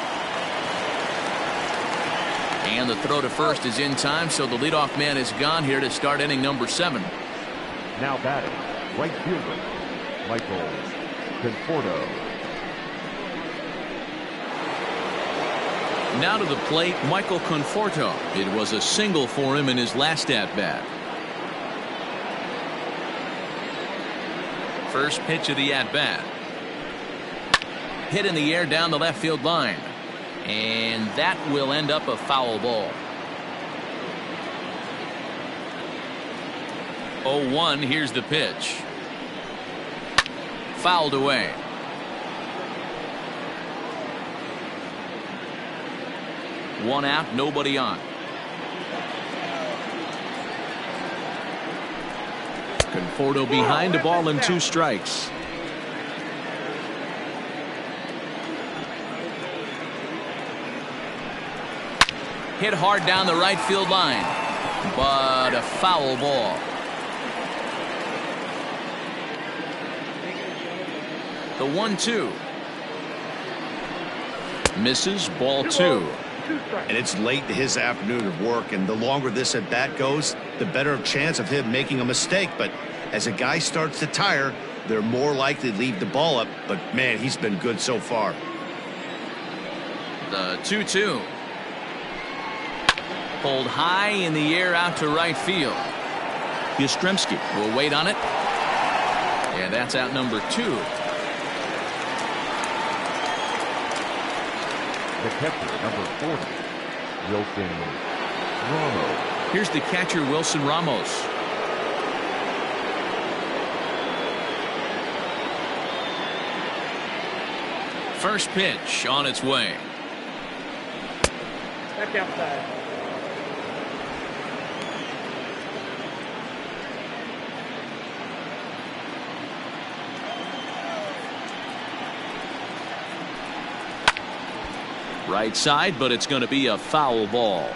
A: And the throw to first is in time, so the leadoff man is gone here to start inning number 7.
C: Now batting, right fielder, Michael Conforto.
A: Now to the plate, Michael Conforto. It was a single for him in his last at-bat. First pitch of the at-bat. Hit in the air down the left field line. And that will end up a foul ball. 0-1. Here's the pitch. Fouled away. One out, nobody on. Conforto behind, a ball and 2 strikes. Hit hard down the right field line, but a foul ball. The 1-2. Misses, ball 2.
B: And it's late in his afternoon of work, and the longer this at bat goes, the better chance of him making a mistake. But as a guy starts to tire, they're more likely to leave the ball up. But man, he's been good so far.
A: The 2-2. Pulled high in the air out to right field. Yastrzemski will wait on it. And that's out number 2.
C: The catcher, number 40, Wilson Ramos.
A: Here's the catcher, Wilson Ramos. First pitch on its way.
F: Back outside.
A: Right side, but it's going to be a foul ball.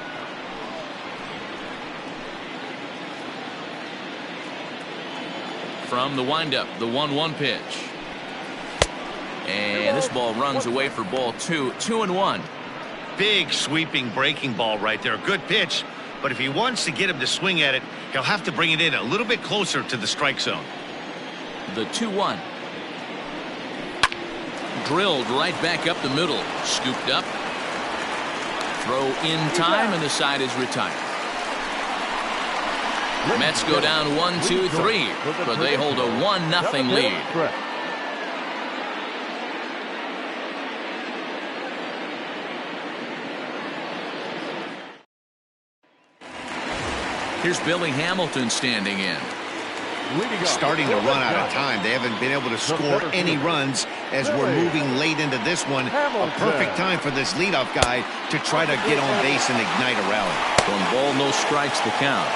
A: From the windup, the 1-1 pitch. And this ball runs away for ball 2. 2-1.
B: Big sweeping breaking ball right there. Good pitch, but if he wants to get him to swing at it, he'll have to bring it in a little bit closer to the strike zone.
A: The 2-1. Drilled right back up the middle. Scooped up. Throw in time, and the side is retired. Mets go down 1-2-3, but they hold a 1-0 lead. Here's Billy Hamilton standing in.
B: Starting to run out of time. They haven't been able to score any runs as we're moving late into this one. A perfect time for this leadoff guy to try to get on base and ignite a rally.
A: 1 ball, no strikes to count.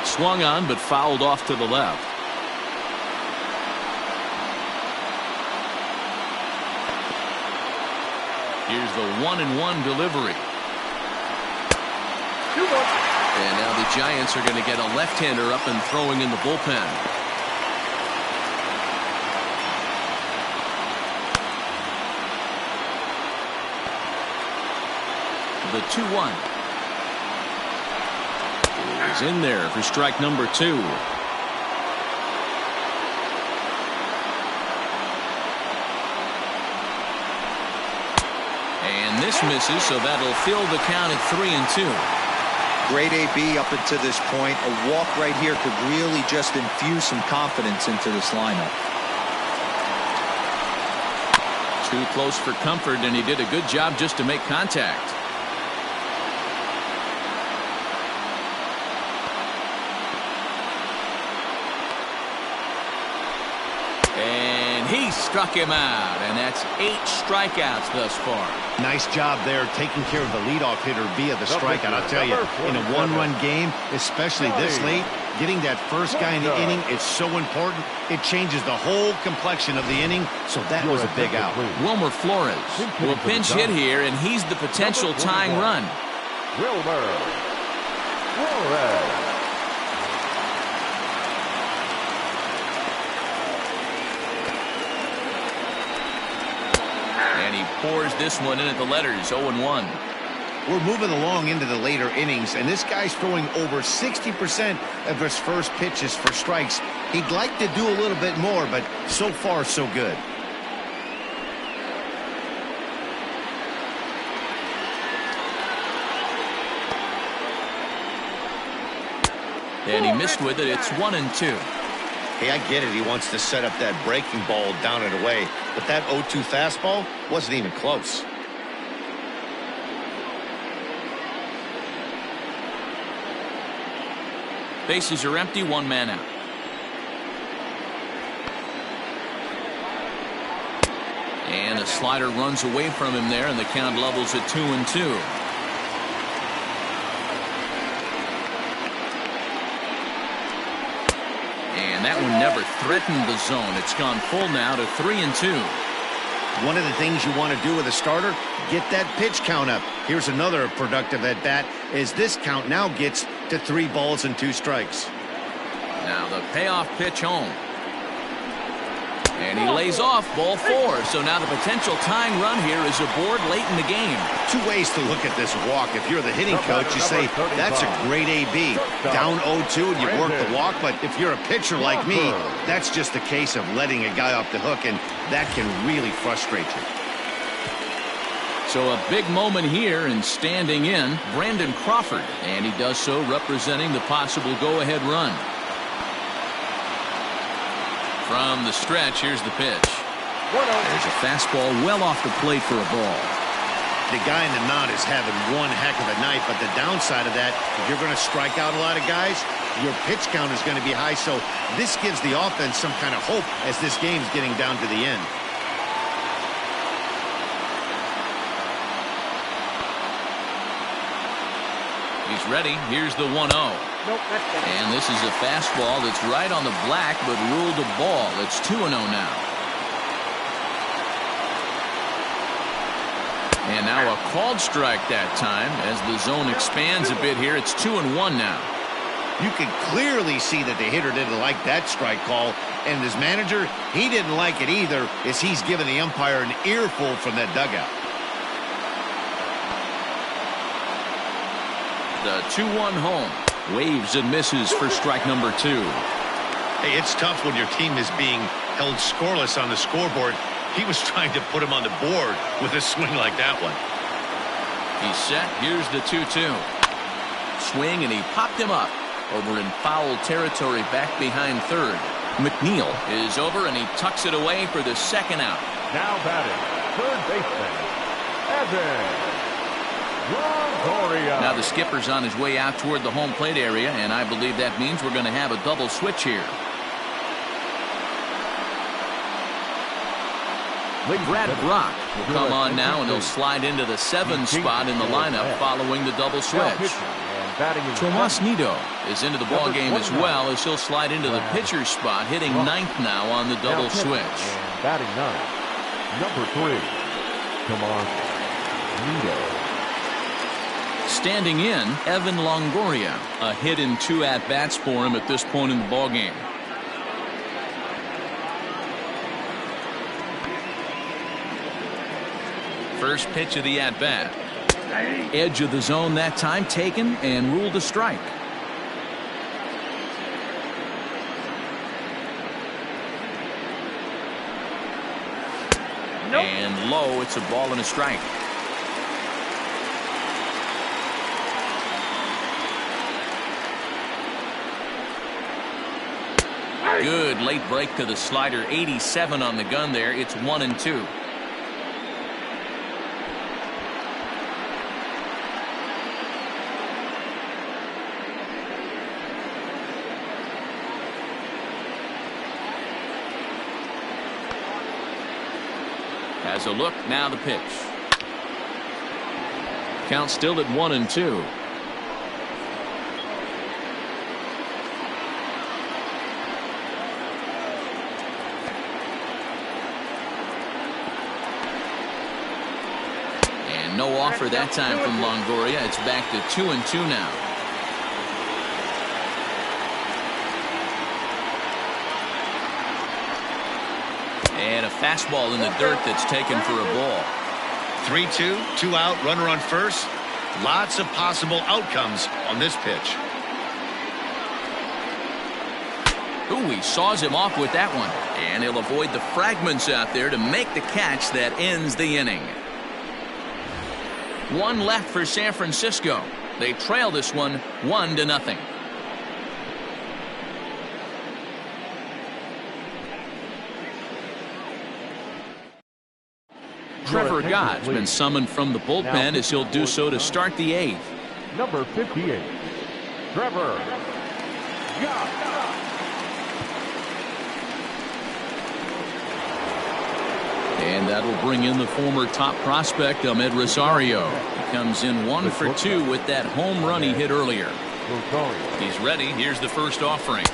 A: Swung on, but fouled off to the left. Here's the 1-1 delivery. And now the Giants are going to get a left-hander up and throwing in the bullpen. The 2-1. Is in there for strike number 2. And this misses, so that'll fill the count at 3-2.
E: Great AB up until this point. A walk right here could really just infuse some confidence into this lineup.
A: Too close for comfort, and he did a good job just to make contact. And he struck him out, and that's 8 strikeouts thus far.
B: Nice job there taking care of the leadoff hitter via the strikeout. I'll tell you, in a 1-run game, especially this late, getting that first guy in the inning is so important. It changes the whole complexion of the inning, so that was a big out.
A: Wilmer Flores will pinch hit here, and he's the potential tying run.
C: Wilmer Flores.
A: And he pours this one in at the letters, 0-1.
B: We're moving along into the later innings, and this guy's throwing over 60% of his first pitches for strikes. He'd like to do a little bit more, but so far, so good.
A: And he missed with it. It's 1-2.
B: Hey, I get it. He wants to set up that breaking ball down and away, but that 0-2 fastball wasn't even close.
A: Bases are empty, one man out. And a slider runs away from him there, and the count levels at 2-2. And that one never threatened the zone. It's gone full now to 3-2.
B: One of the things you want to do with a starter, get that pitch count up. Here's another productive at bat as this count now gets to 3 balls and 2 strikes.
A: Now the payoff pitch home. And he lays off ball 4. So now the potential tying run here is aboard late in the game.
B: 2 ways to look at this walk. If you're the hitting coach, you say, that's a great AB. Down 0-2 and you work the walk. But if you're a pitcher like me, that's just a case of letting a guy off the hook, and that can really frustrate you.
A: So a big moment here, and standing in, Brandon Crawford. And he does so representing the possible go-ahead run. From the stretch, here's the pitch. There's a fastball well off the plate for a ball.
B: The guy in the mound is having one heck of a night, but the downside of that, if you're going to strike out a lot of guys, your pitch count is going to be high. So this gives the offense some kind of hope as this game's getting down to the end.
A: He's ready. Here's the 1-0.
F: Nope, that's
A: and this is a fastball that's right on the black, but ruled a ball. It's 2-0 now. And now a called strike that time as the zone expands a bit here. It's 2-1 now.
B: You can clearly see that the hitter didn't like that strike call, and his manager, he didn't like it either, as he's giving the umpire an earful from that dugout.
A: The 2-1 home. Waves and misses for strike number 2.
B: Hey, it's tough when your team is being held scoreless on the scoreboard. He was trying to put him on the board with a swing like that one.
A: He's set. Here's the 2-2. Swing, and he popped him up over in foul territory back behind third. McNeil is over, and he tucks it away for the second out.
C: Now batting, third baseman, Evan.
A: Now the skipper's on his way out toward the home plate area, and I believe that means we're going to have a double switch here. Brad Brock will come on now, and he'll slide into the 7 spot in the lineup following the double switch. Tomas Nido is into the ball game as well, as he'll slide into the pitcher's spot, hitting 9th now on the double switch.
C: Batting 9, number 3, Tomas Nido.
A: Standing in, Evan Longoria. A hit in 2 at-bats for him at this point in the ballgame. First pitch of the at-bat. Edge of the zone that time, taken and ruled a strike. Nope. And low, it's a ball and a strike. Good late break to the slider. 87 on the gun there. It's 1-2. Has a look. Now the pitch. Count still at 1-2. No offer that time from Longoria. It's back to 2-2 now. And a fastball in the dirt that's taken for a ball.
B: 3-2, 2 out, runner on first. Lots of possible outcomes on this pitch.
A: Ooh, he saws him off with that one. And he'll avoid the fragments out there to make the catch that ends the inning. 1 left for San Francisco. They trail this one 1-0. Trevor Gott's been summoned from the bullpen as he'll do so to start the 8th.
C: Number 58, Trevor Gott.
A: And that will bring in the former top prospect, Ahmed Rosario. He comes in 1 for 2 with that home run he hit earlier. He's ready. Here's the first offering.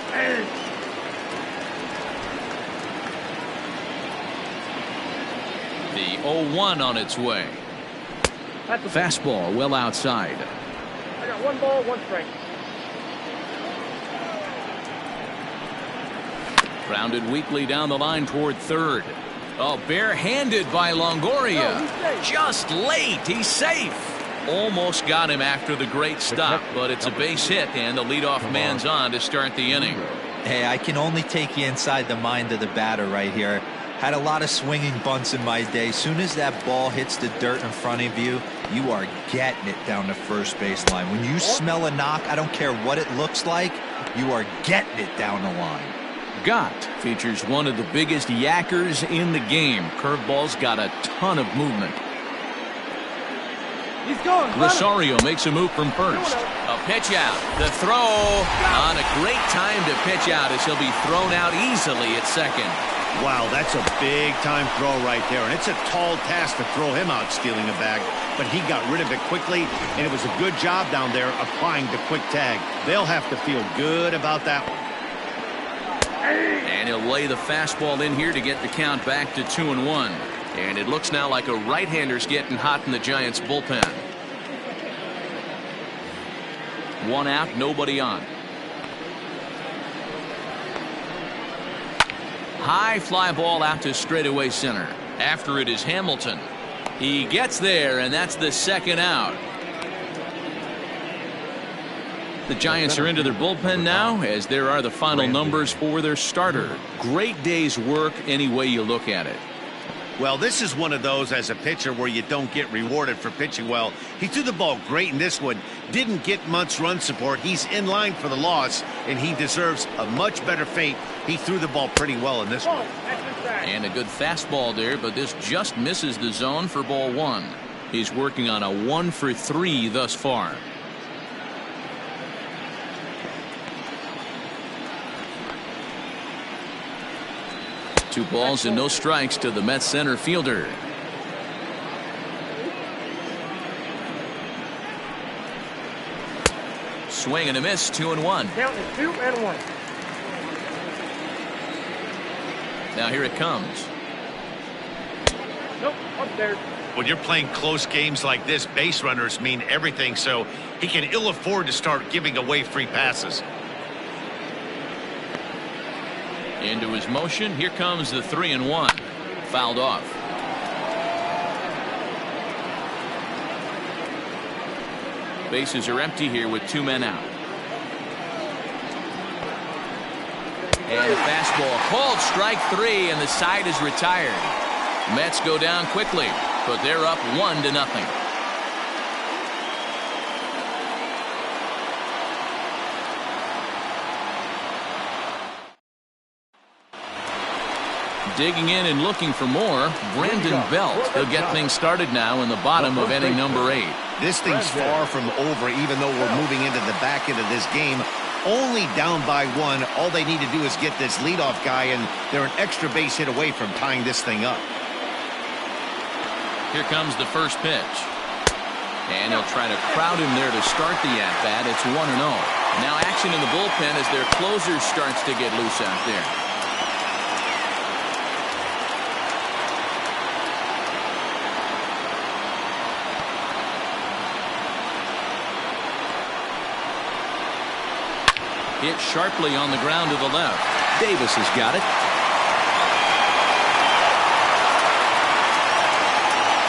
A: The 0-1 on its way. Fastball well outside.
F: I got 1 ball, 1 strike.
A: Grounded weakly down the line toward third. Oh, barehanded by Longoria. Just late. He's safe. Almost got him after the great stop, but it's a base hit, and the leadoff man's on to start the inning.
E: Hey, I can only take you inside the mind of the batter right here. Had a lot of swinging bunts in my day. Soon as that ball hits the dirt in front of you, you are getting it down the first base line. When you smell a knock, I don't care what it looks like, you are getting it down the line.
A: Gott features one of the biggest yackers in the game. Curveball's got a ton of movement.
F: He's going.
A: Rosario makes a move from first. A pitch out. The throw on a great time to pitch out as he'll be thrown out easily at second.
B: Wow, that's a big-time throw right there, and it's a tall task to throw him out stealing a bag, but he got rid of it quickly, and it was a good job down there applying the quick tag. They'll have to feel good about that one.
A: And he'll lay the fastball in here to get the count back to 2-1. And it looks now like a right-hander's getting hot in the Giants' bullpen. 1 out, nobody on. High fly ball out to straightaway center. After it is Hamilton. He gets there, and that's the 2nd out. The Giants are into their bullpen now, as there are the final numbers for their starter. Great day's work any way you look at it.
B: Well, this is one of those as a pitcher where you don't get rewarded for pitching well. He threw the ball great in this one. Didn't get much run support. He's in line for the loss, and he deserves a much better fate. He threw the ball pretty well in this one.
A: And a good fastball there, but this just misses the zone for ball 1. He's working on a 1 for 3 thus far. Two balls and no strikes to the Mets center fielder. Swing and a miss, 2-1.
F: Count is 2-1.
A: Now here it comes.
F: Nope, upstairs.
B: When you're playing close games like this, base runners mean everything, so he can ill afford to start giving away free passes.
A: Into his motion. Here comes the 3-1. Fouled off. Bases are empty here with 2 men out. And a fastball called strike 3, and the side is retired. Mets go down quickly, but they're up 1-0. Digging in and looking for more, Brandon Belt. They'll get things started now in the bottom of inning number 8.
B: This thing's far from over, even though we're moving into the back end of this game. Only down by 1. All they need to do is get this leadoff guy, and they're an extra base hit away from tying this thing up.
A: Here comes the first pitch. And he'll try to crowd him there to start the at-bat. It's 1-0. Now action in the bullpen as their closer starts to get loose out there. Hit sharply on the ground to the left. Davis has got it.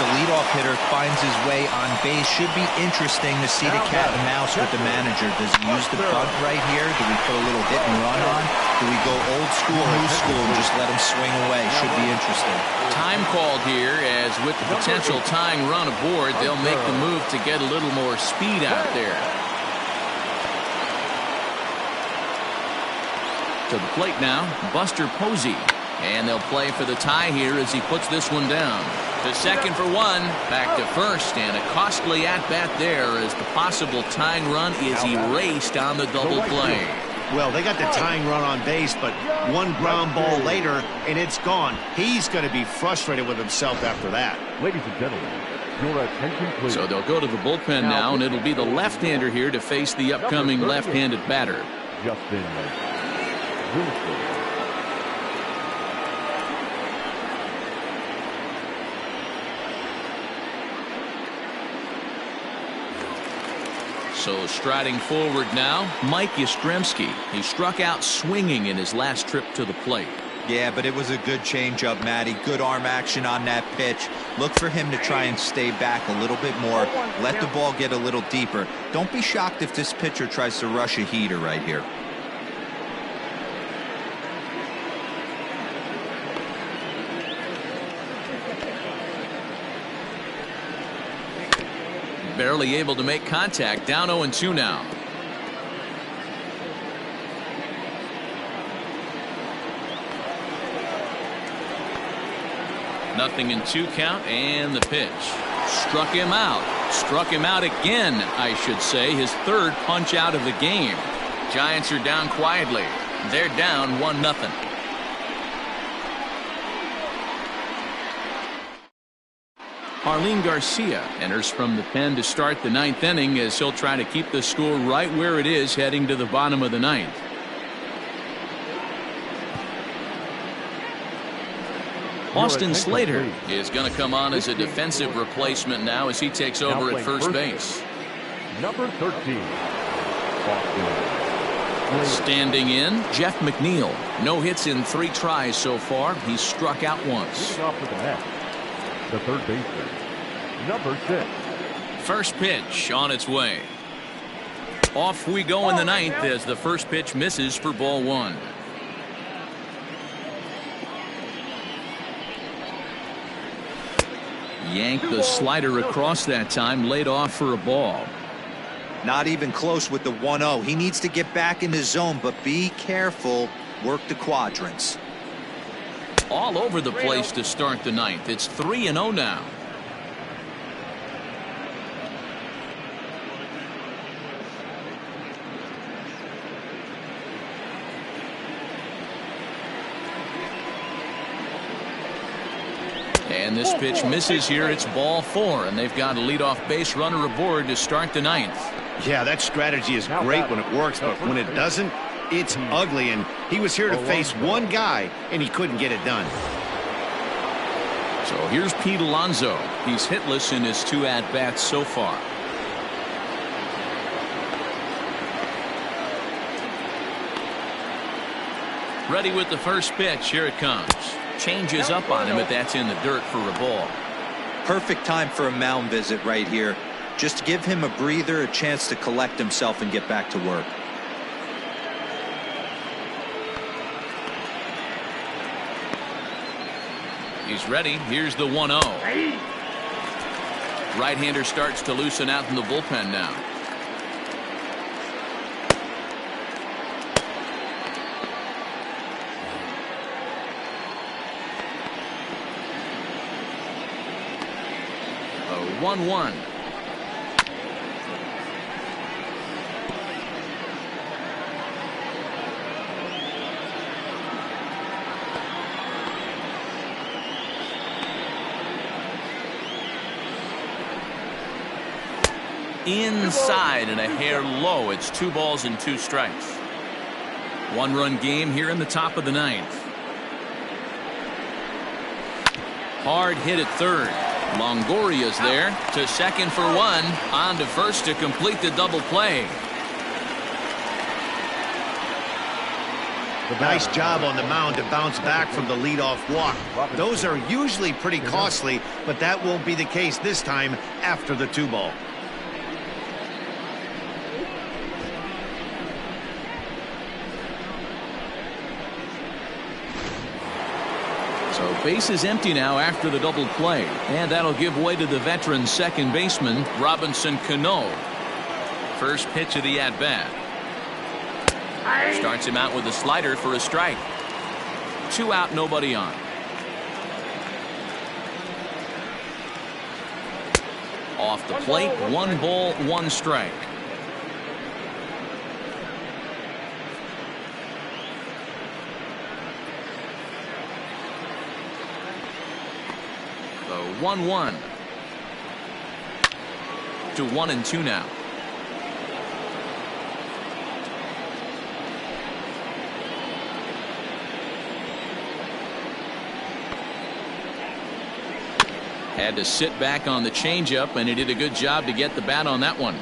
E: The leadoff hitter finds his way on base. Should be interesting to see the cat and mouse with the manager. Does he use the bunt right here? Do we put a little hit and run on? Do we go old school, new school, and just let him swing away? Should be interesting.
A: Time called here, as with the potential tying run aboard, they'll make the move to get a little more speed out there. To the plate now, Buster Posey. And they'll play for the tie here as he puts this one down. To second for one. Back to first, and a costly at-bat there as the possible tying run is erased on the double play.
B: Well, they got the tying run on base, but one ground ball later, and it's gone. He's going to be frustrated with himself after that.
C: Ladies and gentlemen, your attention, please.
A: So they'll go to the bullpen now, and it'll be the left-hander here to face the upcoming left-handed batter.
C: Justin Wilson.
A: So striding forward now, Mike Yastrzemski. He struck out swinging in his last trip to the plate.
E: Yeah, but it was a good changeup, Matty. Good arm action on that pitch. Look for him to try and stay back a little bit more. Let the ball get a little deeper. Don't be shocked if this pitcher tries to rush a heater right here.
A: Barely able to make contact. Down 0-2 now. Nothing in 2 count, and the pitch. Struck him out. Struck him out again, I should say. His third punch out of the game. Giants are down quietly. They're down 1-0. Arlene Garcia enters from the pen to start the 9th inning as he'll try to keep the score right where it is heading to the bottom of the 9th. Austin Slater is going to come on as a defensive replacement now as he takes over at first base.
C: Number 13.
A: Standing in, Jeff McNeil. No hits in 3 tries so far. He's struck out once.
C: Leading off with the net, the third baseman, number 6.
A: First pitch on its way. Off we go in the 9th as the first pitch misses for ball 1. Yanked the slider across that time, laid off for a ball.
E: Not even close with the 1-0. He needs to get back in the zone, but be careful. Work the quadrants.
A: All over the place to start the 9th. It's 3-0 now. And this pitch misses here. It's ball 4, and they've got a leadoff base runner aboard to start the 9th.
B: Yeah, that strategy is great when it works, but when it doesn't, it's ugly. And he was here to face one guy, and he couldn't get it done.
A: So here's Pete Alonso. He's hitless in his 2 at-bats so far. Ready with the first pitch. Here it comes. Changes up on him, but that's in the dirt for a ball.
E: Perfect time for a mound visit right here. Just give him a breather, a chance to collect himself and get back to work.
A: He's ready. Here's the 1-0. Right-hander starts to loosen out in the bullpen now. A 1-1. Inside and a hair low. It's 2 balls and 2 strikes. 1-run game here in the top of the 9th. Hard hit at third. Longoria's there to second for 1. On to first to complete the double play.
B: Nice job on the mound to bounce back from the leadoff walk. Those are usually pretty costly, but that won't be the case this time after the 2-ball.
A: So base is empty now after the double play, and that'll give way to the veteran second baseman Robinson Cano. First pitch of the at-bat. Starts him out with a slider for a strike. 2 out, nobody on. Off the plate, 1 ball, 1 strike. The 1-1 to 1-2 now. Had to sit back on the changeup, and he did a good job to get the bat on that one.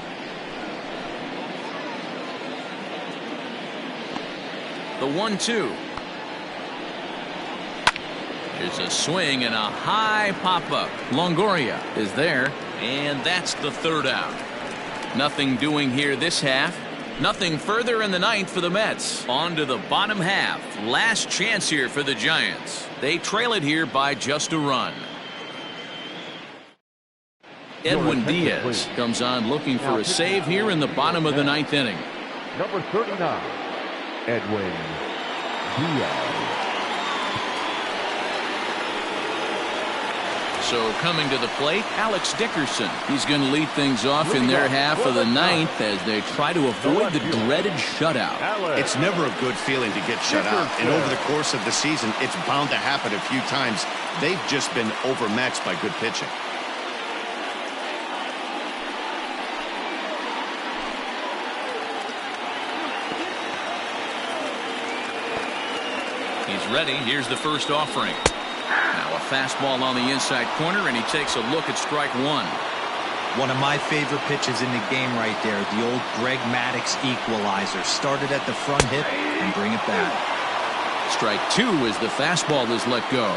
A: The 1-2. Here's a swing and a high pop-up. Longoria is there, and that's the 3rd out. Nothing doing here this half. Nothing further in the 9th for the Mets. On to the bottom half. Last chance here for the Giants. They trail it here by just a run. Edwin Diaz comes on looking for a save here in the bottom of the 9th inning.
C: Number 39, Edwin Diaz.
A: So coming to the plate, Alex Dickerson. He's going to lead things off in their half of the 9th as they try to avoid the dreaded shutout.
B: It's never a good feeling to get shut out, and over the course of the season, it's bound to happen a few times. They've just been overmatched by good pitching.
A: He's ready. Here's the first offering. Now a fastball on the inside corner, and he takes a look at strike 1.
E: One of my favorite pitches in the game right there. The old Greg Maddux equalizer. Started at the front hip and bring it back.
A: Strike 2 as the fastball is let go.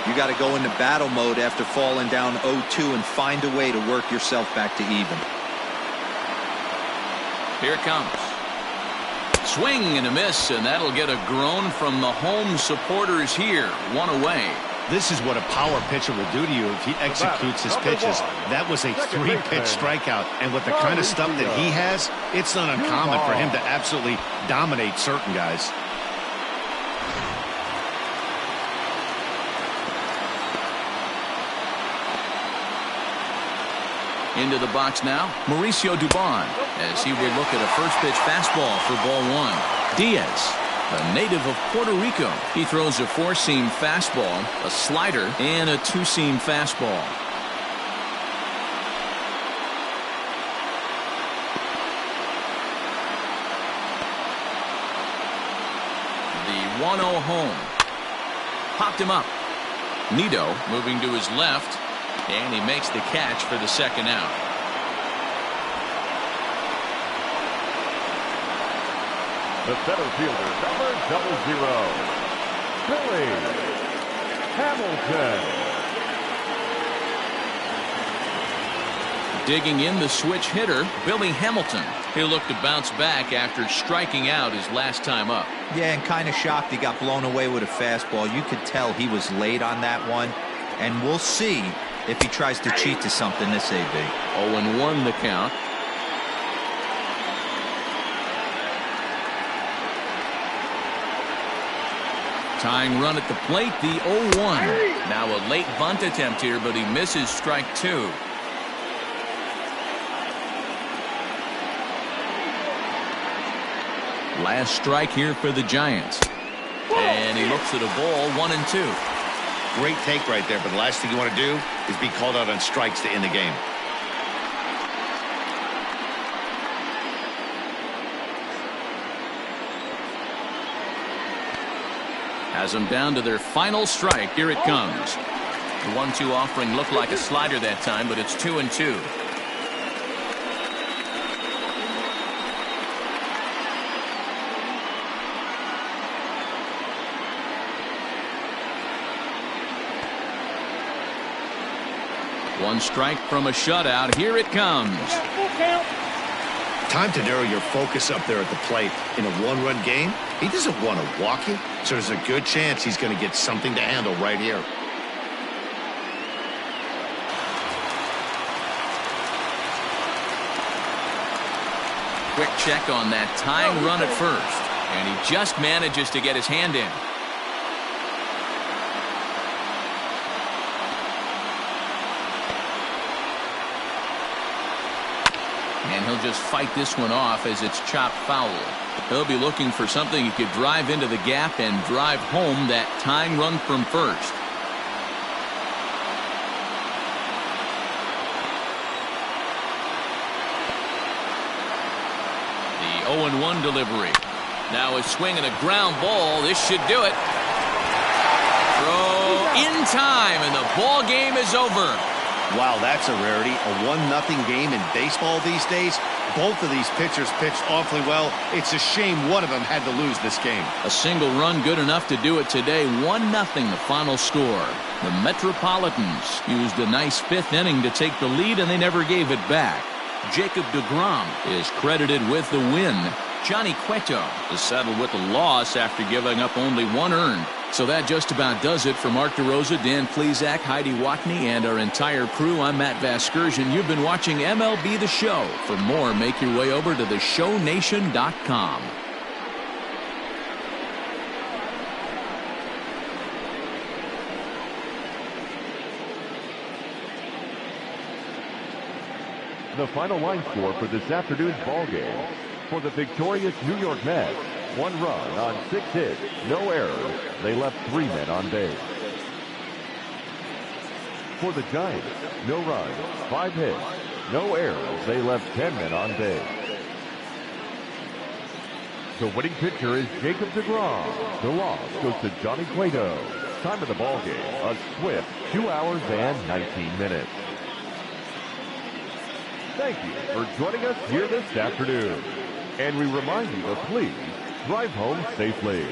E: You got to go into battle mode after falling down 0-2 and find a way to work yourself back to even.
A: Here it comes. Swing and a miss, and that'll get a groan from the home supporters here. 1 away.
B: This is what a power pitcher will do to you if he executes his pitches. That was a 3-pitch strikeout, and with the kind of stuff that he has, it's not uncommon for him to absolutely dominate certain guys.
A: Into the box now, Mauricio Dubon, as he would look at a first pitch fastball for ball 1. Diaz, a native of Puerto Rico. He throws a 4-seam fastball, a slider, and a 2-seam fastball. The 1-0 home. Popped him up. Nido moving to his left. And he makes the catch for the 2nd out.
C: The center fielder, number 00, Billy Hamilton.
A: Digging in the switch hitter, Billy Hamilton. He'll look to bounce back after striking out his last time up.
E: Yeah, and kind of shocked he got blown away with a fastball. You could tell he was late on that one. And we'll see if he tries to cheat to something this AB.
A: 0-1 the count. Tying run at the plate, the 0-1. Now a late bunt attempt here, but he misses strike 2. Last strike here for the Giants. And he looks at a ball, 1-2.
B: Great take right there, but the last thing you want to do is be called out on strikes to end the game.
A: Has them down to their final strike. Here it comes. The 1-2 offering looked like a slider that time, but it's 2-2. One strike from a shutout. Here it comes.
B: Time to narrow your focus up there at the plate. In a 1-run game, he doesn't want to walk you, so there's a good chance he's going to get something to handle right here.
A: Quick check on that tying run at first, and he just manages to get his hand in. he'll just fight this one off as it's chopped foul. He'll be looking for something he could drive into the gap and drive home that tying run from first. The 0-1 delivery. Now a swing and a ground ball. This should do it. Throw in time, and the ball game is over.
B: Wow, that's a rarity. A 1-0 game in baseball these days. Both of these pitchers pitched awfully well. It's a shame one of them had to lose this game.
A: A single run good enough to do it today. 1-0 the final score. The Metropolitans used a nice 5th inning to take the lead, and they never gave it back. Jacob deGrom is credited with the win. Johnny Cueto is settled with a loss after giving up only 1 earned. So that just about does it for Mark DeRosa, Dan Plesac, Heidi Watney, and our entire crew. I'm Matt Vasgersian. You've been watching MLB The Show. For more, make your way over to theshownation.com.
C: The final line score for this afternoon's ball game. For the victorious New York Mets, 1 run on 6 hits, no errors. They left 3 men on base. For the Giants, no runs, 5 hits, no errors. They left 10 men on base. The winning pitcher is Jacob deGrom. The loss goes to Johnny Cueto. Time of the ball game, a swift 2 hours and 19 minutes. Thank you for joining us here this afternoon. And we remind you to please drive home safely.